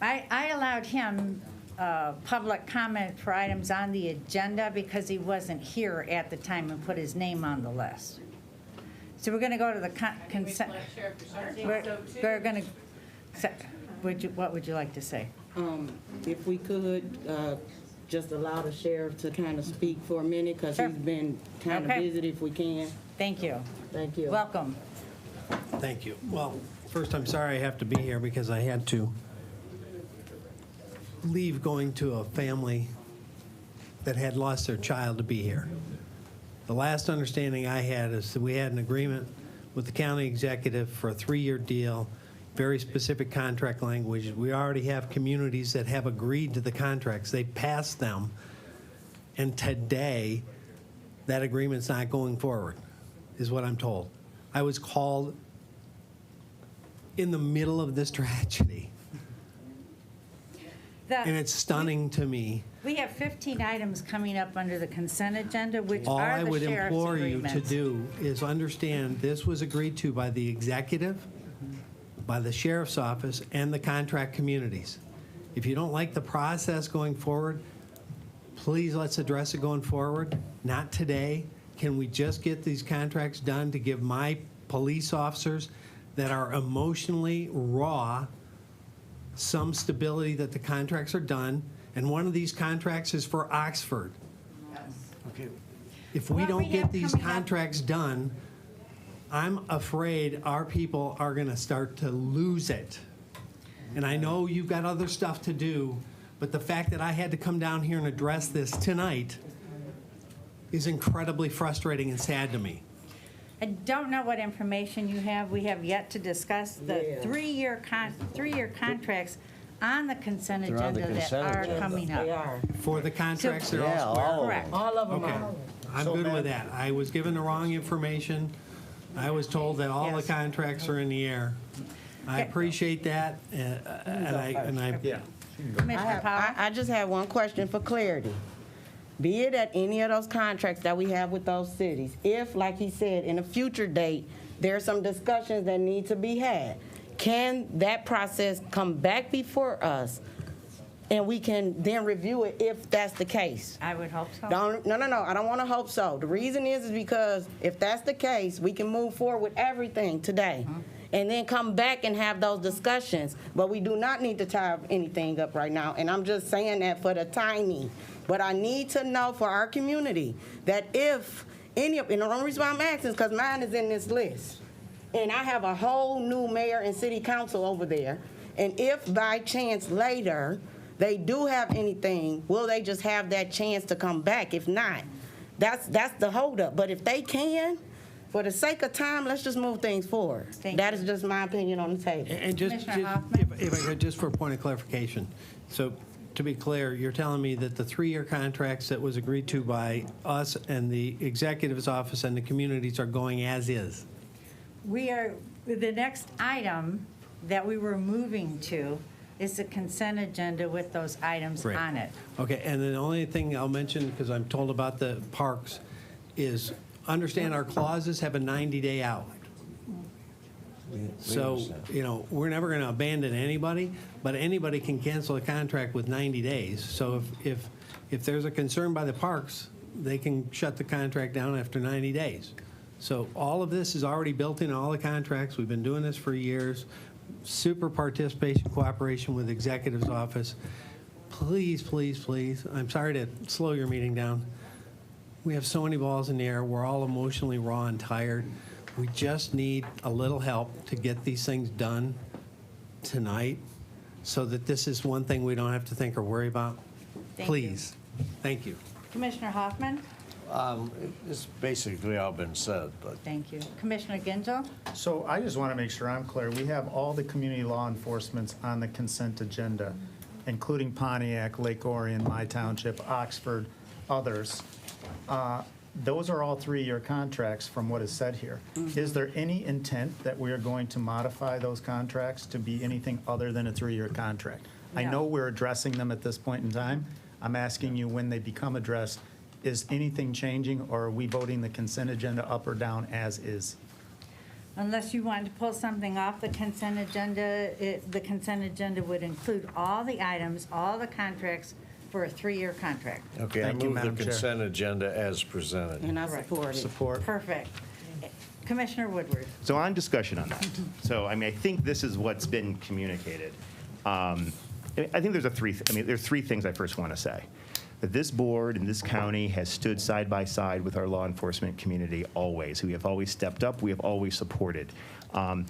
Speaker 3: I allowed him public comment for items on the agenda because he wasn't here at the time and put his name on the list. So we're going to go to the consent. We're going to, what would you like to say?
Speaker 10: If we could, just allow the sheriff to kind of speak for a minute, because
Speaker 3: Sure.
Speaker 10: he's been kind of
Speaker 3: Okay.
Speaker 10: busy, if we can.
Speaker 3: Thank you.
Speaker 10: Thank you.
Speaker 3: Welcome.
Speaker 17: Thank you. Well, first, I'm sorry I have to be here because I had to leave going to a family that had lost their child to be here. The last understanding I had is that we had an agreement with the county executive for a 3-year deal, very specific contract language. We already have communities that have agreed to the contracts. They passed them, and today, that agreement's not going forward, is what I'm told. I was called in the middle of this tragedy, and it's stunning to me.
Speaker 3: We have 15 items coming up under the consent agenda, which
Speaker 17: All
Speaker 3: are
Speaker 17: I
Speaker 3: the
Speaker 17: would
Speaker 3: sheriff's
Speaker 17: implore you
Speaker 3: agreements.
Speaker 17: to do is understand this was agreed to by the executive, by the sheriff's office, and the contract communities. If you don't like the process going forward, please let's address it going forward. Not today. Can we just get these contracts done to give my police officers that are emotionally raw some stability that the contracts are done? And one of these contracts is for Oxford.
Speaker 8: Okay.
Speaker 17: If we
Speaker 3: What
Speaker 17: don't
Speaker 3: we
Speaker 17: get
Speaker 3: have
Speaker 17: these
Speaker 3: coming up-
Speaker 17: contracts done, I'm afraid our people are going to start to lose it. And I know you've got other stuff to do, but the fact that I had to come down here and address this tonight is incredibly frustrating and sad to me.
Speaker 3: I don't know what information you have. We have yet to discuss the
Speaker 10: Yeah.
Speaker 3: three-year contracts on the consent
Speaker 8: They're on the
Speaker 3: agenda that
Speaker 8: consent
Speaker 3: are
Speaker 8: agenda.
Speaker 3: coming up.
Speaker 10: They are.
Speaker 17: For the contracts, they're
Speaker 8: Yeah,
Speaker 17: all square.
Speaker 8: all of
Speaker 3: Correct.
Speaker 10: All of them
Speaker 17: Okay.
Speaker 10: are.
Speaker 17: I'm
Speaker 11: So,
Speaker 17: good
Speaker 11: ma'am-
Speaker 17: with that. I was given the wrong information. I was told that all the
Speaker 3: Yes.
Speaker 17: contracts are in the air. I
Speaker 3: Okay.
Speaker 17: appreciate that, and I,
Speaker 2: Yeah.
Speaker 3: Commissioner Powell?
Speaker 10: I just have one question for clarity. Be it at any of those contracts that we have with those cities, if, like he said, in a future date, there are some discussions that need to be had, can that process come back before us and we can then review it if that's the case?
Speaker 3: I would hope so.
Speaker 10: No, I don't want to hope so. The reason is because if that's the case, we can move forward with everything today and then come back and have those discussions. But we do not need to tie anything up right now, and I'm just saying that for the timing. But I need to know for our community that if any of, and the only reason why I'm asking is because mine is in this list. And I have a whole new mayor and city council over there. And if by chance later they do have anything, will they just have that chance to come back? If not, that's the holdup. But if they can, for the sake of time, let's just move things forward. That is just my opinion on the table.
Speaker 17: and just,
Speaker 3: Commissioner Hoffman?
Speaker 17: if I could, just for a point of clarification. So, to be clear, you're telling me that the 3-year contracts that was agreed to by us and the executive's office and the communities are going as is?
Speaker 3: We are, the next item that we were moving to is the consent agenda with those items
Speaker 17: Right.
Speaker 3: on it.
Speaker 17: Okay, and then the only thing I'll mention, because I'm told about the parks, is understand our clauses have a 90-day out. So, you know, we're never going to abandon anybody, but anybody can cancel a contract with 90 days. So if there's a concern by the parks, they can shut the contract down after 90 days. So all of this is already built in all the contracts. We've been doing this for years. Super participation, cooperation with the executive's office. Please, please, please, I'm sorry to slow your meeting down. We have so many balls in the air. We're all emotionally raw and tired. We just need a little help to get these things done tonight so that this is one thing we don't have to think or worry about.
Speaker 3: Thank you.
Speaker 17: Please. Thank you.
Speaker 3: Commissioner Hoffman?
Speaker 8: It's basically all been said, but
Speaker 3: Thank you. Commissioner Gingell?
Speaker 2: So I just want to make sure I'm clear. We have all the community law enforcements on the consent agenda, including Pontiac, Lake Orion, my township, Oxford, others. Those are all 3-year contracts from what is said here. Is there any intent that we are going to modify those contracts to be anything other than a 3-year contract? I
Speaker 3: No.
Speaker 2: know we're addressing them at this point in time. I'm asking you when they become addressed, is anything changing, or are we voting the consent agenda up or down as is?
Speaker 3: Unless you wanted to pull something off the consent agenda, the consent agenda would include all the items, all the contracts for a 3-year contract.
Speaker 8: Okay, I move the consent agenda as presented.
Speaker 10: And I support it.
Speaker 2: Support.
Speaker 3: Perfect. Commissioner Woodward.
Speaker 6: So on discussion on that. So, I mean, I think this is what's been communicated. I think there's there's 3 things I first want to say. That this board and this county has stood side by side with our law enforcement community always. We have always stepped up. We have always supported.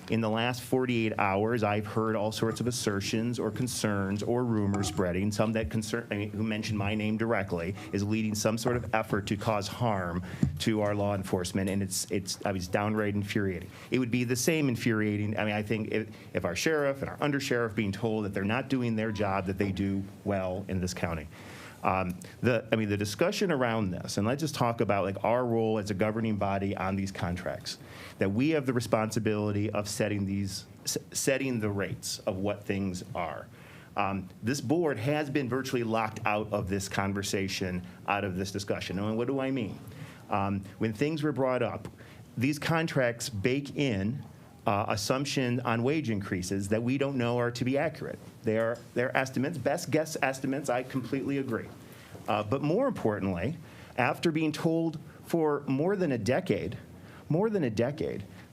Speaker 6: In the last 48 hours, I've heard all sorts of assertions or concerns or rumors spreading. Some that who mentioned my name directly is leading some sort of effort to cause harm to our law enforcement, and it's downright infuriating. It would be the same infuriating. I mean, I think if our sheriff and our undersheriff being told that they're not doing their job that they do well in this county. The discussion around this, and let's just talk about like our role as a governing body on these contracts, that we have the responsibility of setting the rates of what things are. This board has been virtually locked out of this conversation, out of this discussion. And what do I mean? When things were brought up, these contracts bake in assumption on wage increases that we don't know are to be accurate. They're estimates, best guess estimates, I completely agree. But more importantly, after being told for more than a decade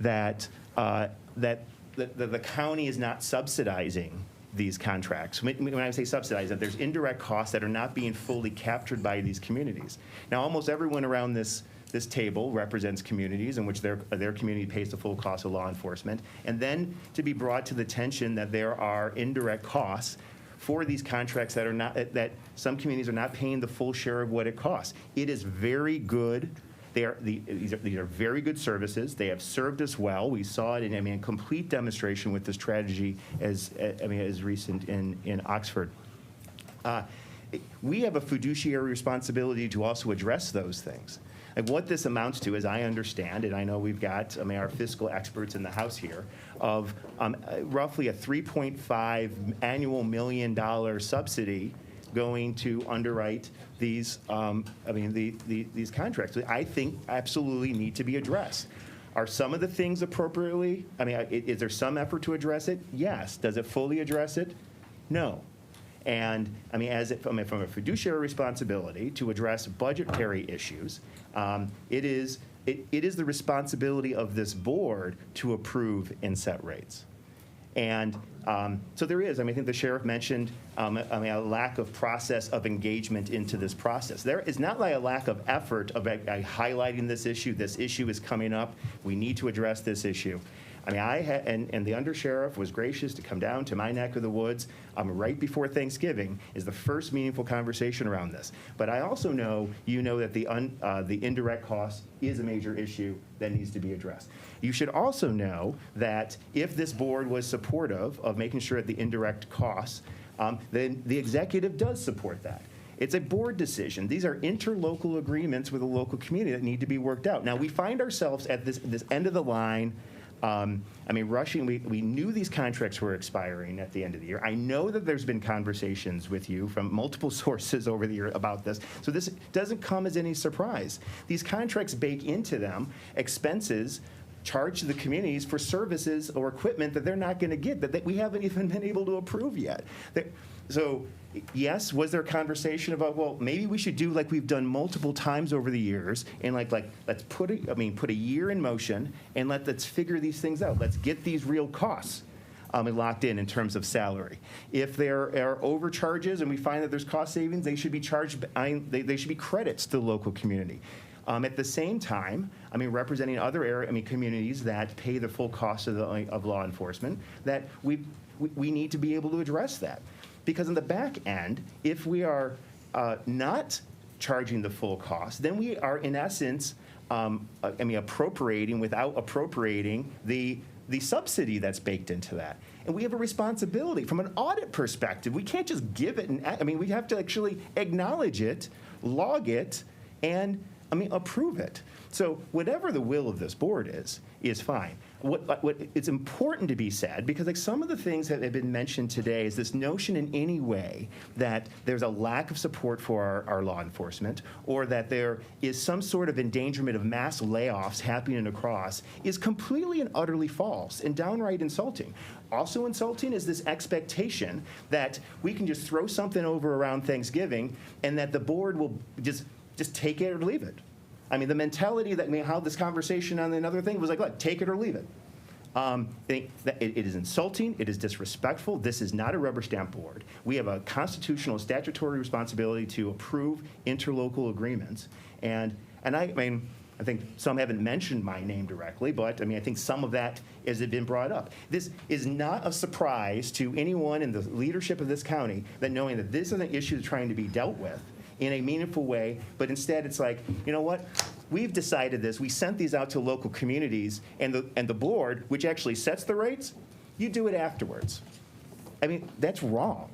Speaker 6: that the county is not subsidizing these contracts. When I say subsidize, that there's indirect costs that are not being fully captured by these communities. Now, almost everyone around this table represents communities in which their community pays the full cost of law enforcement, and then to be brought to the attention that there are indirect costs for these contracts that some communities are not paying the full share of what it costs. It is very good. These are very good services. They have served us well. We saw it in complete demonstration with this tragedy as recent in Oxford. We have a fiduciary responsibility to also address those things. Like what this amounts to, as I understand, and I know we've got our fiscal experts in the House here, of roughly a $3.5 million annual subsidy going to underwrite these these contracts. I think absolutely need to be addressed. Are some of the things appropriately? Is there some effort to address it? Yes. Does it fully address it? No. And from a fiduciary responsibility to address budgetary issues, it is the responsibility of this board to approve and set rates. And so there is. I think the sheriff mentioned a lack of process of engagement into this process. There is not like a lack of effort of highlighting this issue. This issue is coming up. We need to address this issue. And the undersheriff was gracious to come down to my neck of the woods right before Thanksgiving is the first meaningful conversation around this. But I also know that the indirect cost is a major issue that needs to be addressed. You should also know that if this board was supportive of making sure that the indirect costs, then the executive does support that. It's a board decision. These are interlocal agreements with a local community that need to be worked out. Now, we find ourselves at this end of the line. Rushing, we knew these contracts were expiring at the end of the year. I know that there's been conversations with you from multiple sources over the year about this, so this doesn't come as any surprise. These contracts bake into them expenses charged to the communities for services or equipment that they're not going to get, that we haven't even been able to approve yet. So, yes, was there a conversation about, well, maybe we should do like we've done multiple times over the years, and let's put a year in motion, and let's figure these things out. Let's get these real costs locked in terms of salary. If there are overcharges and we find that there's cost savings, they should be charged. They should be credits to the local community. At the same time, representing other communities that pay the full cost of law enforcement, that we need to be able to address that. Because on the back end, if we are not charging the full cost, then we are in essence appropriating without appropriating the subsidy that's baked into that. And we have a responsibility from an audit perspective. We can't just give it, we have to actually acknowledge it, log it, and approve it. So whatever the will of this board is fine. what it's important to be said, because like some of the things that have been mentioned today is this notion in any way that there's a lack of support for our law enforcement, or that there is some sort of endangerment of mass layoffs happening across, is completely and utterly false and downright insulting. Also insulting is this expectation that we can just throw something over around Thanksgiving and that the board will just take it or leave it. I mean, the mentality that how this conversation on another thing was like, look, take it or leave it. It is insulting. It is disrespectful. This is not a rubber stamp board. We have a constitutional statutory responsibility to approve interlocal agreements. And I mean, I think some haven't mentioned my name directly, but I mean, I think some of that has been brought up. This is not a surprise to anyone in the leadership of this county that knowing that this is an issue trying to be dealt with in a meaningful way, but instead it's like, you know what? We've decided this. We sent these out to local communities, and the board, which actually sets the rates, you do it afterwards. I mean, that's wrong.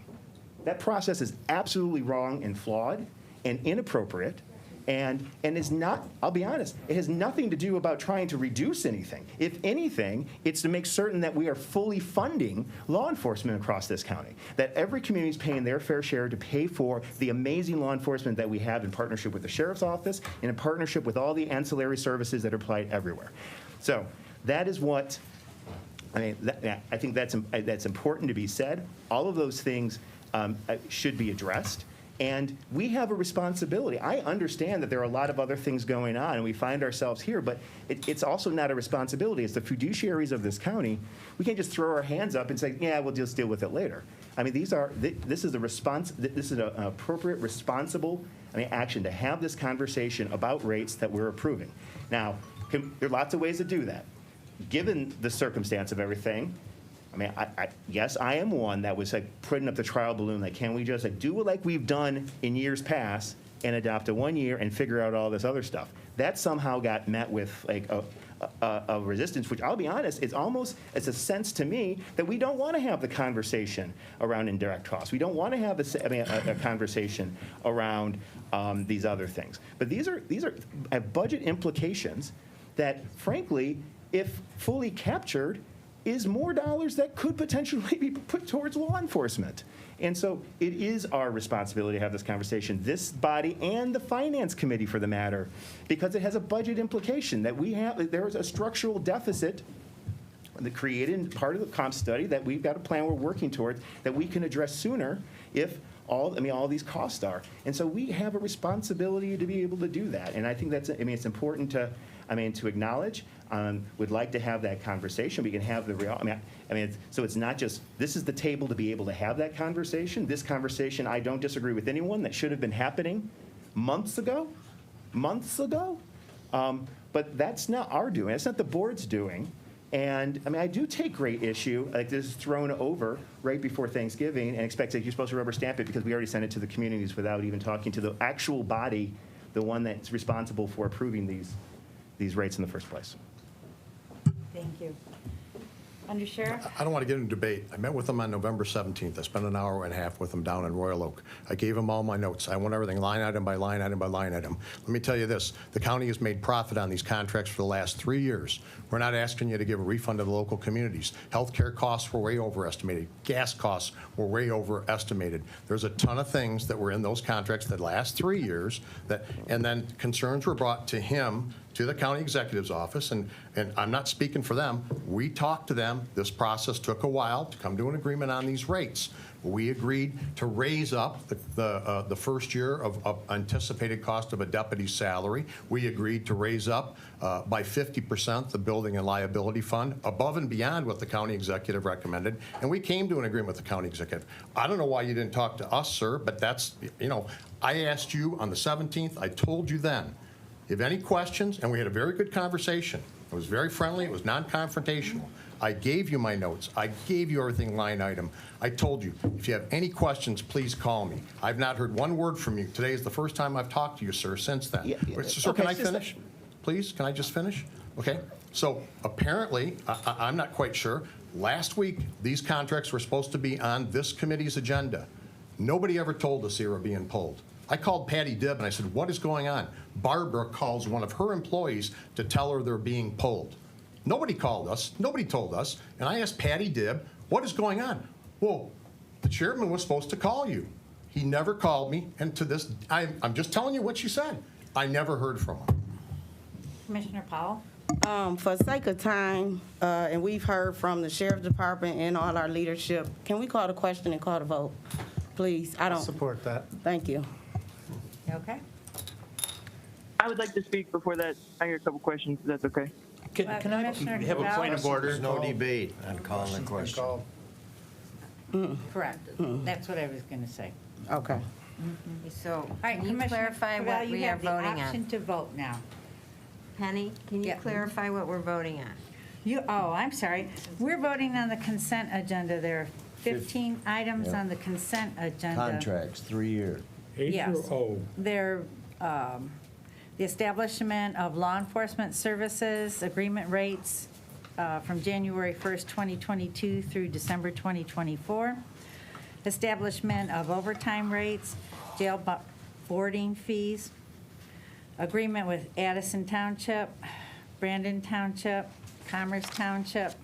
Speaker 6: That process is absolutely wrong and flawed and inappropriate. And it's not, I'll be honest, it has nothing to do about trying to reduce anything. If anything, it's to make certain that we are fully funding law enforcement across this county, that every community is paying their fair share to pay for the amazing law enforcement that we have in partnership with the sheriff's office and in partnership with all the ancillary services that are applied everywhere. So that is what, I mean, I think that's important to be said. All of those things should be addressed. And we have a responsibility. I understand that there are a lot of other things going on, and we find ourselves here, but it's also not a responsibility. As the fiduciaries of this county, we can't just throw our hands up and say, yeah, we'll just deal with it later. I mean, this is an appropriate, responsible action to have this conversation about rates that we're approving. Now, there are lots of ways to do that. Given the circumstance of everything, I mean, yes, I am one that was like putting up the trial balloon. Like, can we just do it like we've done in years past and adopt a 1 year and figure out all this other stuff? That somehow got met with like a resistance, which I'll be honest, it's a sense to me that we don't want to have the conversation around indirect costs. We don't want to have a conversation around these other things. But these have budget implications that, frankly, if fully captured, is more dollars that could potentially be put towards law enforcement. And so it is our responsibility to have this conversation, this body and the Finance Committee for the matter, because it has a budget implication that there is a structural deficit that created in part of the comp study that we've got a plan we're working towards that we can address sooner if all these costs are. And so we have a responsibility to be able to do that. And I think it's important to acknowledge. Would like to have that conversation. We can have the real. So it's not just this is the table to be able to have that conversation. This conversation, I don't disagree with anyone, that should have been happening months ago. But that's not our doing. That's not the board's doing. And I do take great issue, like this is thrown over right before Thanksgiving and expect that you're supposed to rubber stamp it because we already sent it to the communities without even talking to the actual body, the one that's responsible for approving these rates in the first place.
Speaker 3: Thank you. Undersheriff?
Speaker 11: I don't want to get into debate. I met with them on November 17th. I spent an hour and a half with them down in Royal Oak. I gave them all my notes. I want everything line item by line item by line item. Let me tell you this. The county has made profit on these contracts for the last 3 years. We're not asking you to give a refund to the local communities. Healthcare costs were way overestimated. Gas costs were way overestimated. There's a ton of things that were in those contracts that last 3 years, and then concerns were brought to him, to the county executive's office, and I'm not speaking for them. We talked to them. This process took a while to come to an agreement on these rates. We agreed to raise up the first year of anticipated cost of a deputy's salary. We agreed to raise up by 50% the building and liability fund, above and beyond what the county executive recommended, and we came to an agreement with the county executive. I don't know why you didn't talk to us, sir, but that's, I asked you on the 17th, I told you then, if any questions, and we had a very good conversation. It was very friendly, it was non-confrontational. I gave you my notes. I gave you everything line item. I told you, if you have any questions, please call me. I've not heard one word from you. Today is the first time I've talked to you, sir, since then. Sir,
Speaker 6: Okay,
Speaker 11: can I finish? Please, can I just finish? Okay, so apparently, I'm not quite sure. Last week, these contracts were supposed to be on this committee's agenda. Nobody ever told us they were being pulled. I called Patty Dibb and I said, what is going on? Barbara calls one of her employees to tell her they're being pulled. Nobody called us. Nobody told us. And I asked Patty Dibb, what is going on? Well, the chairman was supposed to call you. He never called me, and to this, I'm just telling you what she said. I never heard from him.
Speaker 3: Commissioner Powell?
Speaker 10: For sake of time, and we've heard from the sheriff's department and all our leadership, can we call the question and call the vote, please? I don't.
Speaker 2: Support that.
Speaker 10: Thank you.
Speaker 3: Okay.
Speaker 5: I would like to speak before that. I got a couple questions, if that's okay.
Speaker 8: Can I
Speaker 3: Commissioner
Speaker 8: have a point of
Speaker 3: Cabral?
Speaker 8: order? There's no debate on calling the question.
Speaker 3: Correct. That's what I was going to say.
Speaker 10: Okay.
Speaker 7: So,
Speaker 3: All right,
Speaker 7: can you
Speaker 3: Commissioner
Speaker 7: clarify
Speaker 3: Cabral,
Speaker 7: what
Speaker 3: you
Speaker 7: we are
Speaker 3: have the
Speaker 7: voting
Speaker 3: option
Speaker 7: on?
Speaker 3: to vote now.
Speaker 7: Penny, can you
Speaker 3: Yeah.
Speaker 7: clarify what we're voting on?
Speaker 3: I'm sorry. We're voting on the consent agenda. There are 15 items
Speaker 8: Yeah.
Speaker 3: on the consent agenda.
Speaker 8: Contracts, 3 year.
Speaker 14: H
Speaker 3: Yes.
Speaker 14: or O?
Speaker 3: They're the establishment of law enforcement services, agreement rates from January 1st, 2022 through December 2024, establishment of overtime rates, jail boarding fees, agreement with Addison Township, Brandon Township, Commerce Township,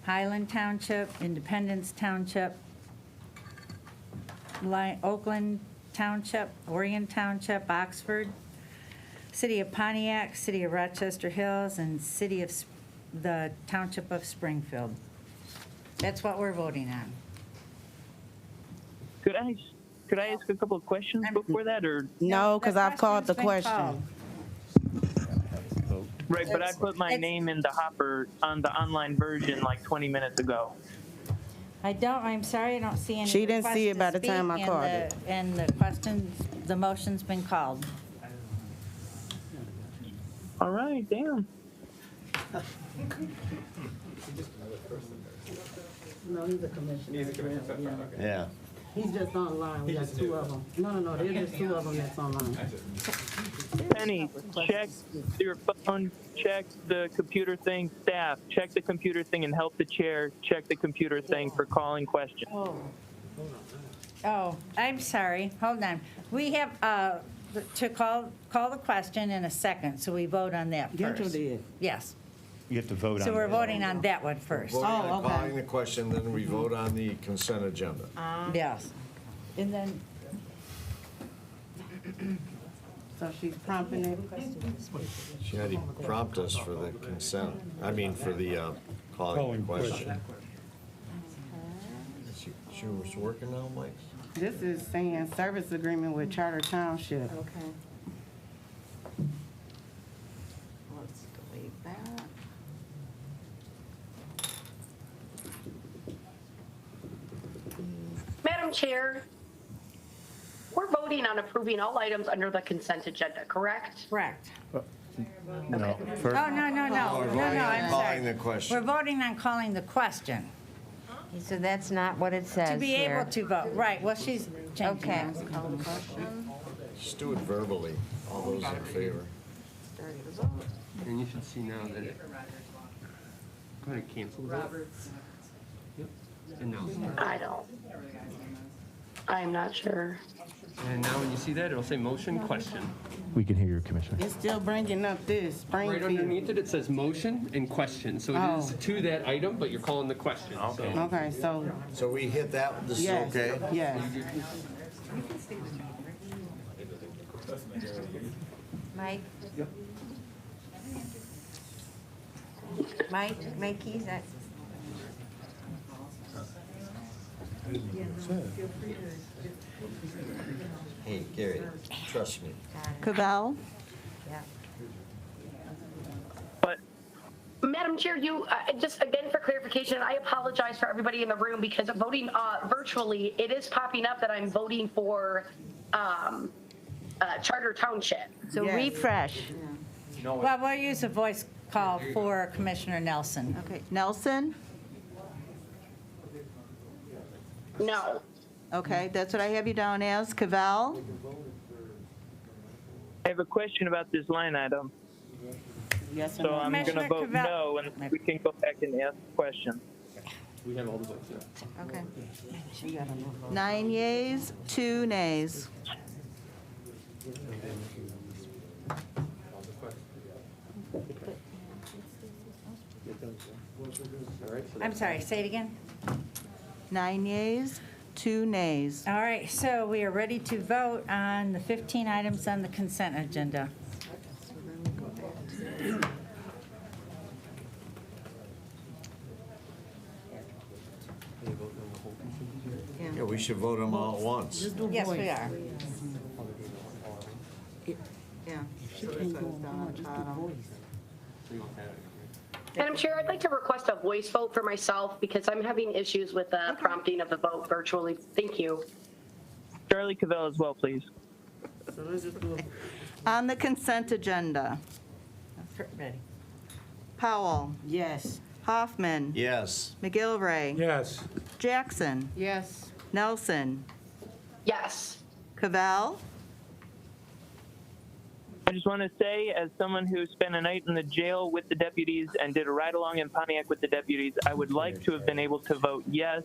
Speaker 3: Highland Township, Independence Township, Oakland Township, Orion Township, Oxford, City of Pontiac, City of Rochester Hills, and City of the Township of Springfield. That's what we're voting on.
Speaker 5: Could I ask a couple of questions before that, or?
Speaker 10: No, because I've called the
Speaker 3: question's been
Speaker 10: question.
Speaker 5: Right, but I put my name in the hopper on the online version like 20 minutes ago.
Speaker 3: I'm sorry, I don't see any.
Speaker 10: She didn't see
Speaker 3: requests
Speaker 10: it by
Speaker 3: to
Speaker 10: the time I
Speaker 3: speak,
Speaker 10: called
Speaker 3: and
Speaker 10: it.
Speaker 3: And the questions, the motion's been called.
Speaker 5: All right, damn.
Speaker 10: No, he's a commissioner.
Speaker 8: Yeah.
Speaker 10: He's just online. We got two of them. No, there's just two of them that's online.
Speaker 5: Penny, check your phone, check the computer thing. Staff, check the computer thing and help the chair check the computer thing for calling questions.
Speaker 3: Oh, I'm sorry, hold on. We have to call the question in a second, so we vote on that
Speaker 10: Gento
Speaker 3: first.
Speaker 10: did.
Speaker 3: Yes,
Speaker 6: You have to vote on
Speaker 3: so we're
Speaker 6: it.
Speaker 3: voting on that one first.
Speaker 8: Voting on
Speaker 3: Oh,
Speaker 8: calling
Speaker 3: okay.
Speaker 8: the question, then we vote on the consent agenda.
Speaker 3: Yes. And then,
Speaker 10: So she's prompting it.
Speaker 8: She had to prompt us for the consent, for the calling the question. She was working now, Mike?
Speaker 10: This is saying service agreement with Charter Township.
Speaker 1: Okay. Let's delete that.
Speaker 4: Madam Chair, we're voting on approving all items under the consent agenda, correct?
Speaker 3: correct.
Speaker 2: No.
Speaker 3: Oh, no, I'm
Speaker 8: Calling
Speaker 3: sorry.
Speaker 8: the question.
Speaker 3: We're voting on calling the question,
Speaker 7: So that's not what it says
Speaker 3: to be
Speaker 7: here.
Speaker 3: able to vote. Right, well, she's changing
Speaker 7: Okay.
Speaker 3: that.
Speaker 1: Call the question.
Speaker 8: Just do it verbally. All those in favor?
Speaker 1: Start the vote.
Speaker 18: And you should see now that it, go ahead and cancel the vote. Yep, and now,
Speaker 4: I don't. I'm not sure.
Speaker 18: and now when you see that, it'll say motion, question.
Speaker 6: We can hear your commissioner.
Speaker 10: It's still bringing up this,
Speaker 18: Right
Speaker 10: Springfield.
Speaker 18: underneath it, it says motion and question, so it is
Speaker 10: Oh.
Speaker 18: to that item, but you're calling the question. So-
Speaker 10: Okay, so,
Speaker 8: So we hit that, this is
Speaker 10: yes,
Speaker 8: okay?
Speaker 10: yes.
Speaker 7: Mike? Mikey, is that?
Speaker 8: Hey, Gary, trust me.
Speaker 1: Cabell?
Speaker 7: Yeah.
Speaker 4: But, Madam Chair, just again for clarification, I apologize for everybody in the room because of voting virtually, it is popping up that I'm voting for Charter Township.
Speaker 7: So
Speaker 10: Yes.
Speaker 7: refresh.
Speaker 3: Well, we'll use a voice call for Commissioner Nelson.
Speaker 1: Okay, Nelson?
Speaker 4: No.
Speaker 1: Okay, that's what I have you down as. Cavell?
Speaker 5: I have a question about this line item,
Speaker 10: Yes or
Speaker 5: so
Speaker 10: no?
Speaker 5: I'm going to
Speaker 3: Commissioner
Speaker 5: vote
Speaker 3: Cavell-
Speaker 5: no, and we can go back and ask the question.
Speaker 18: We have all the votes, yeah.
Speaker 1: Okay.
Speaker 10: She got a no vote.
Speaker 1: 9 yeas, 2 nays.
Speaker 3: I'm sorry, say it again.
Speaker 1: 9 yeas, 2 nays.
Speaker 3: All right, so we are ready to vote on the 15 items on the consent agenda.
Speaker 8: Yeah, we should vote them all at once.
Speaker 3: Yes, we are.
Speaker 1: Yeah. She can go down at the bottom.
Speaker 4: Madam Chair, I'd like to request a voice vote for myself because I'm having issues with the prompting of the vote virtually. Thank you.
Speaker 5: Charlie Cavell as well, please.
Speaker 1: On the consent agenda,
Speaker 3: Ready.
Speaker 1: Powell,
Speaker 15: Yes.
Speaker 1: Hoffman,
Speaker 8: Yes.
Speaker 1: McGilvray,
Speaker 14: Yes.
Speaker 1: Jackson,
Speaker 15: Yes.
Speaker 1: Nelson,
Speaker 4: Yes.
Speaker 1: Cavell.
Speaker 5: I just want to say, as someone who spent a night in the jail with the deputies and did a ride-along in Pontiac with the deputies, I would like to have been able to vote yes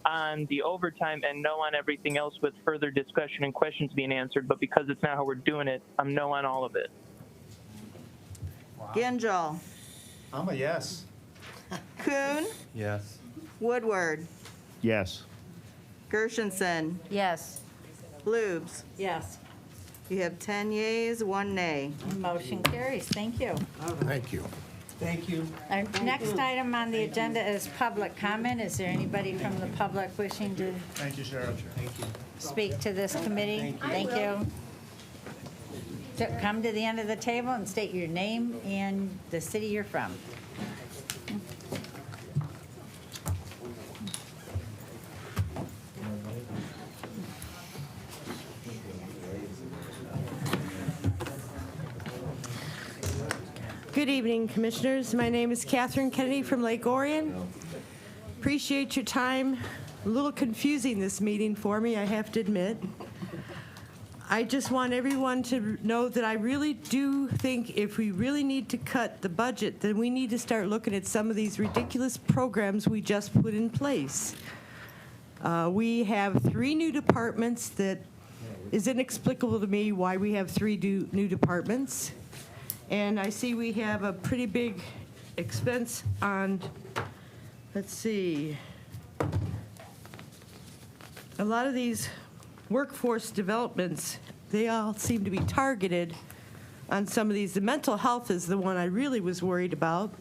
Speaker 5: on the overtime and no on everything else with further discussion and questions being answered, but because it's not how we're doing it, I'm no on all of it.
Speaker 1: Gingell,
Speaker 2: I'm a yes.
Speaker 1: Kuhn,
Speaker 8: Yes.
Speaker 1: Woodward,
Speaker 6: Yes.
Speaker 1: Gershenson,
Speaker 3: Yes.
Speaker 1: Lubes.
Speaker 3: Yes.
Speaker 1: You have 10 yeas, 1 nay.
Speaker 3: Motion carries. Thank you.
Speaker 11: Thank you.
Speaker 15: Thank you.
Speaker 3: Our next item on the agenda is public comment. Is there anybody from the public wishing to
Speaker 2: Thank you, Sheriff.
Speaker 3: speak to this committee? Thank you. So come to the end of the table and state your name and the city you're from.
Speaker 9: Good evening, Commissioners. My name is Catherine Kennedy from Lake Orion. Appreciate your time. A little confusing, this meeting for me, I have to admit. I just want everyone to know that I really do think if we really need to cut the budget, then we need to start looking at some of these ridiculous programs we just put in place. We have 3 new departments that is inexplicable to me why we have 3 new departments. And I see we have a pretty big expense on, let's see, a lot of these workforce developments, they all seem to be targeted on some of these. The mental health is the one I really was worried about.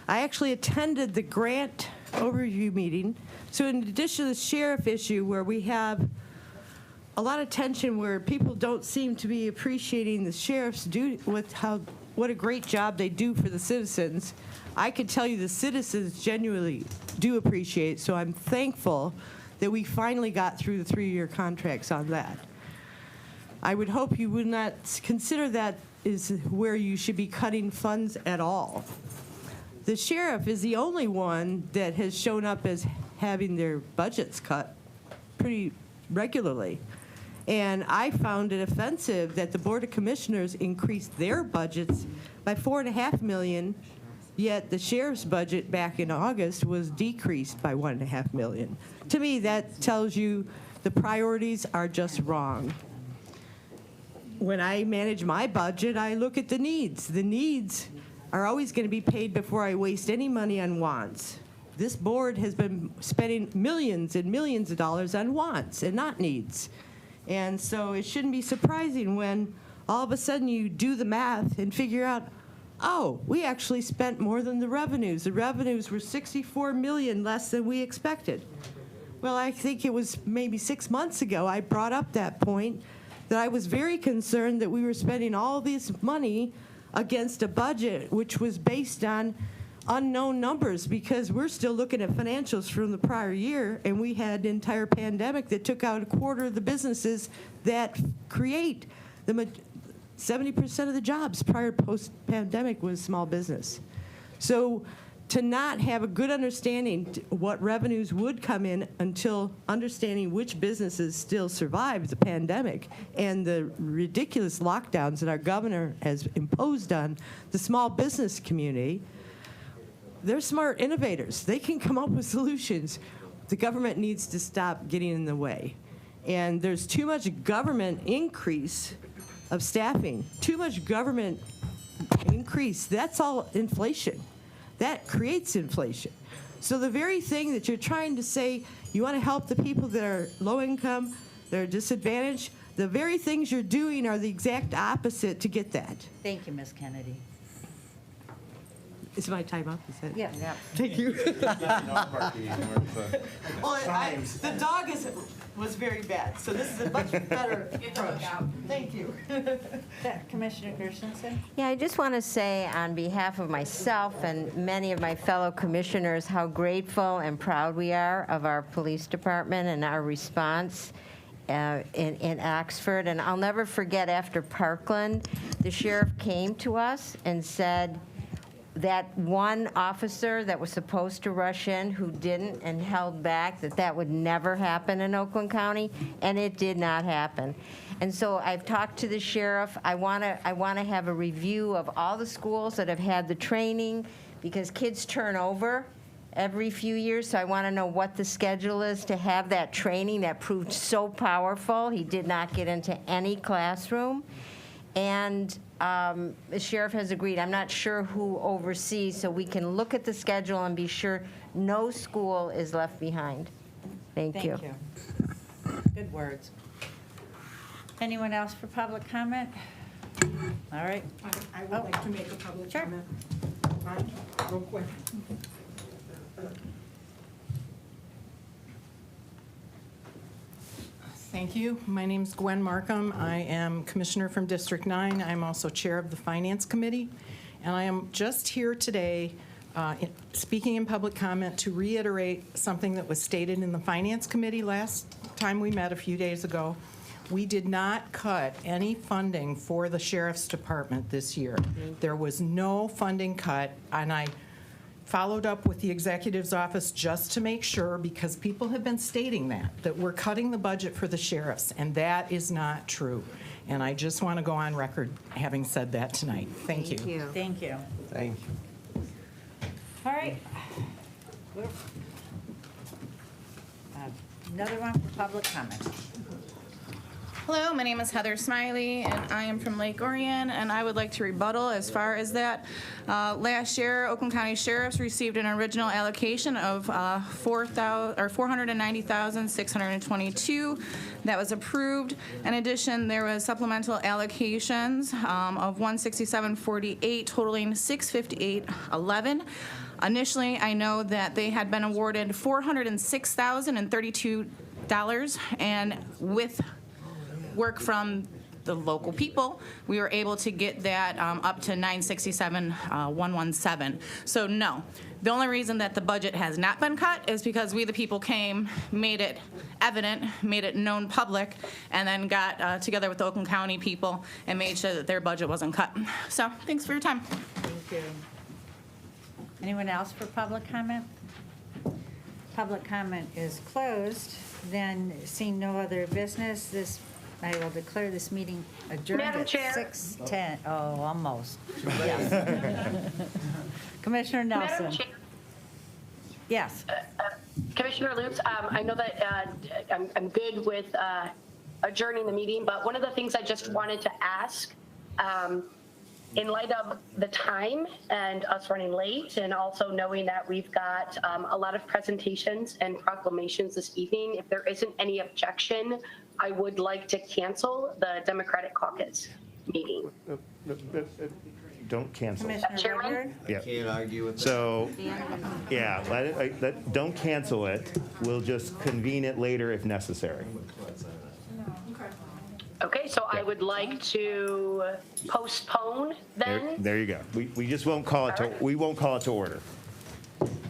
Speaker 9: I actually attended the grant overview meeting. So in addition to the sheriff issue where we have a lot of tension where people don't seem to be appreciating the sheriff's duty with what a great job they do for the citizens. I can tell you the citizens genuinely do appreciate, so I'm thankful that we finally got through the 3-year contracts on that. I would hope you would not consider that is where you should be cutting funds at all. The sheriff is the only one that has shown up as having their budgets cut pretty regularly. And I found it offensive that the Board of Commissioners increased their budgets by $4.5 million, yet the sheriff's budget back in August was decreased by $1.5 million. To me, that tells you the priorities are just wrong. When I manage my budget, I look at the needs. The needs are always going to be paid before I waste any money on wants. This board has been spending millions and millions of dollars on wants and not needs. And so it shouldn't be surprising when all of a sudden you do the math and figure out, oh, we actually spent more than the revenues. The revenues were $64 million less than we expected. Well, I think it was maybe 6 months ago I brought up that point that I was very concerned that we were spending all this money against a budget which was based on unknown numbers, because we're still looking at financials from the prior year, and we had an entire pandemic that took out a quarter of the businesses that create the 70% of the jobs prior to post-pandemic was small business. So to not have a good understanding what revenues would come in until understanding which businesses still survived the pandemic and the ridiculous lockdowns that our governor has imposed on the small business community. They're smart innovators. They can come up with solutions. The government needs to stop getting in the way. And there's too much government increase of staffing, too much government increase. That's all inflation. that creates inflation. So the very thing that you're trying to say, you want to help the people that are low income, that are disadvantaged, the very things you're doing are the exact opposite to get that.
Speaker 3: Thank you, Ms. Kennedy.
Speaker 9: Is my time up? Is that?
Speaker 3: Yeah.
Speaker 9: Thank you. Well, the dog was very bad, so this is a much better approach. Thank you.
Speaker 3: Commissioner Gershenson?
Speaker 7: Yeah, I just want to say on behalf of myself and many of my fellow commissioners how grateful and proud we are of our police department and our response in Oxford. And I'll never forget, after Parkland, the sheriff came to us and said that one officer that was supposed to rush in who didn't and held back, that would never happen in Oakland County, and it did not happen. And so I've talked to the sheriff. I want to have a review of all the schools that have had the training, because kids turn over every few years, so I want to know what the schedule is to have that training that proved so powerful. He did not get into any classroom. And the sheriff has agreed. I'm not sure who oversees, so we can look at the schedule and be sure no school is left behind. Thank you.
Speaker 3: Thank you. Good words. Anyone else for public comment? All right.
Speaker 12: I would like to make a public comment. Real quick. Thank you. My name's Gwen Markham. I am Commissioner from District 9. I'm also Chair of the Finance Committee. And I am just here today speaking in public comment to reiterate something that was stated in the Finance Committee last time we met a few days ago. We did not cut any funding for the Sheriff's Department this year. There was no funding cut, and I followed up with the executive's office just to make sure, because people have been stating that we're cutting the budget for the sheriffs, and that is not true. And I just want to go on record having said that tonight. Thank you.
Speaker 3: Thank you.
Speaker 8: Thank you.
Speaker 3: All right. Another one for public comment.
Speaker 19: Hello, my name is Heather Smiley, and I am from Lake Orion, and I would like to rebuttal as far as that. Last year, Oakland County Sheriffs received an original allocation of $490,622 that was approved. In addition, there was supplemental allocations of $167.48, totaling $658.11. Initially, I know that they had been awarded $406,032, and with work from the local people, we were able to get that up to $967,117. So no, the only reason that the budget has not been cut is because we the people came, made it evident, made it known public, and then got together with the Oakland County people and made sure that their budget wasn't cut. So thanks for your time.
Speaker 3: Thank you. Anyone else for public comment? Public comment is closed. Then, seeing no other business, I will declare this meeting adjourned
Speaker 4: Madam
Speaker 3: at
Speaker 4: Chair.
Speaker 3: 6:10. Oh, almost. Yes. Commissioner Nelson.
Speaker 4: Madam Chair.
Speaker 3: Yes.
Speaker 4: Commissioner Lutz, I know that I'm good with adjourning the meeting, but one of the things I just wanted to ask, in light of the time and us running late, and also knowing that we've got a lot of presentations and proclamations this evening, if there isn't any objection, I would like to cancel the Democratic Caucus meeting.
Speaker 6: Don't cancel.
Speaker 3: Commissioner Woodward?
Speaker 6: Yeah.
Speaker 8: Can't argue with that.
Speaker 6: So, yeah, don't cancel it. We'll just convene it later if necessary.
Speaker 4: Okay, so I would like to postpone then.
Speaker 6: There you go. We just won't call it to, we won't call it to order.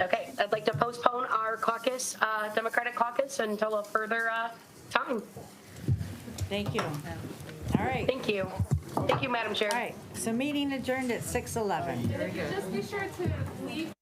Speaker 4: Okay, I'd like to postpone our caucus, Democratic caucus, until a further time.
Speaker 3: Thank you. All right.
Speaker 4: Thank you. Thank you, Madam Chair.
Speaker 3: All right, so meeting adjourned at 6:11.
Speaker 12: Just be sure to leave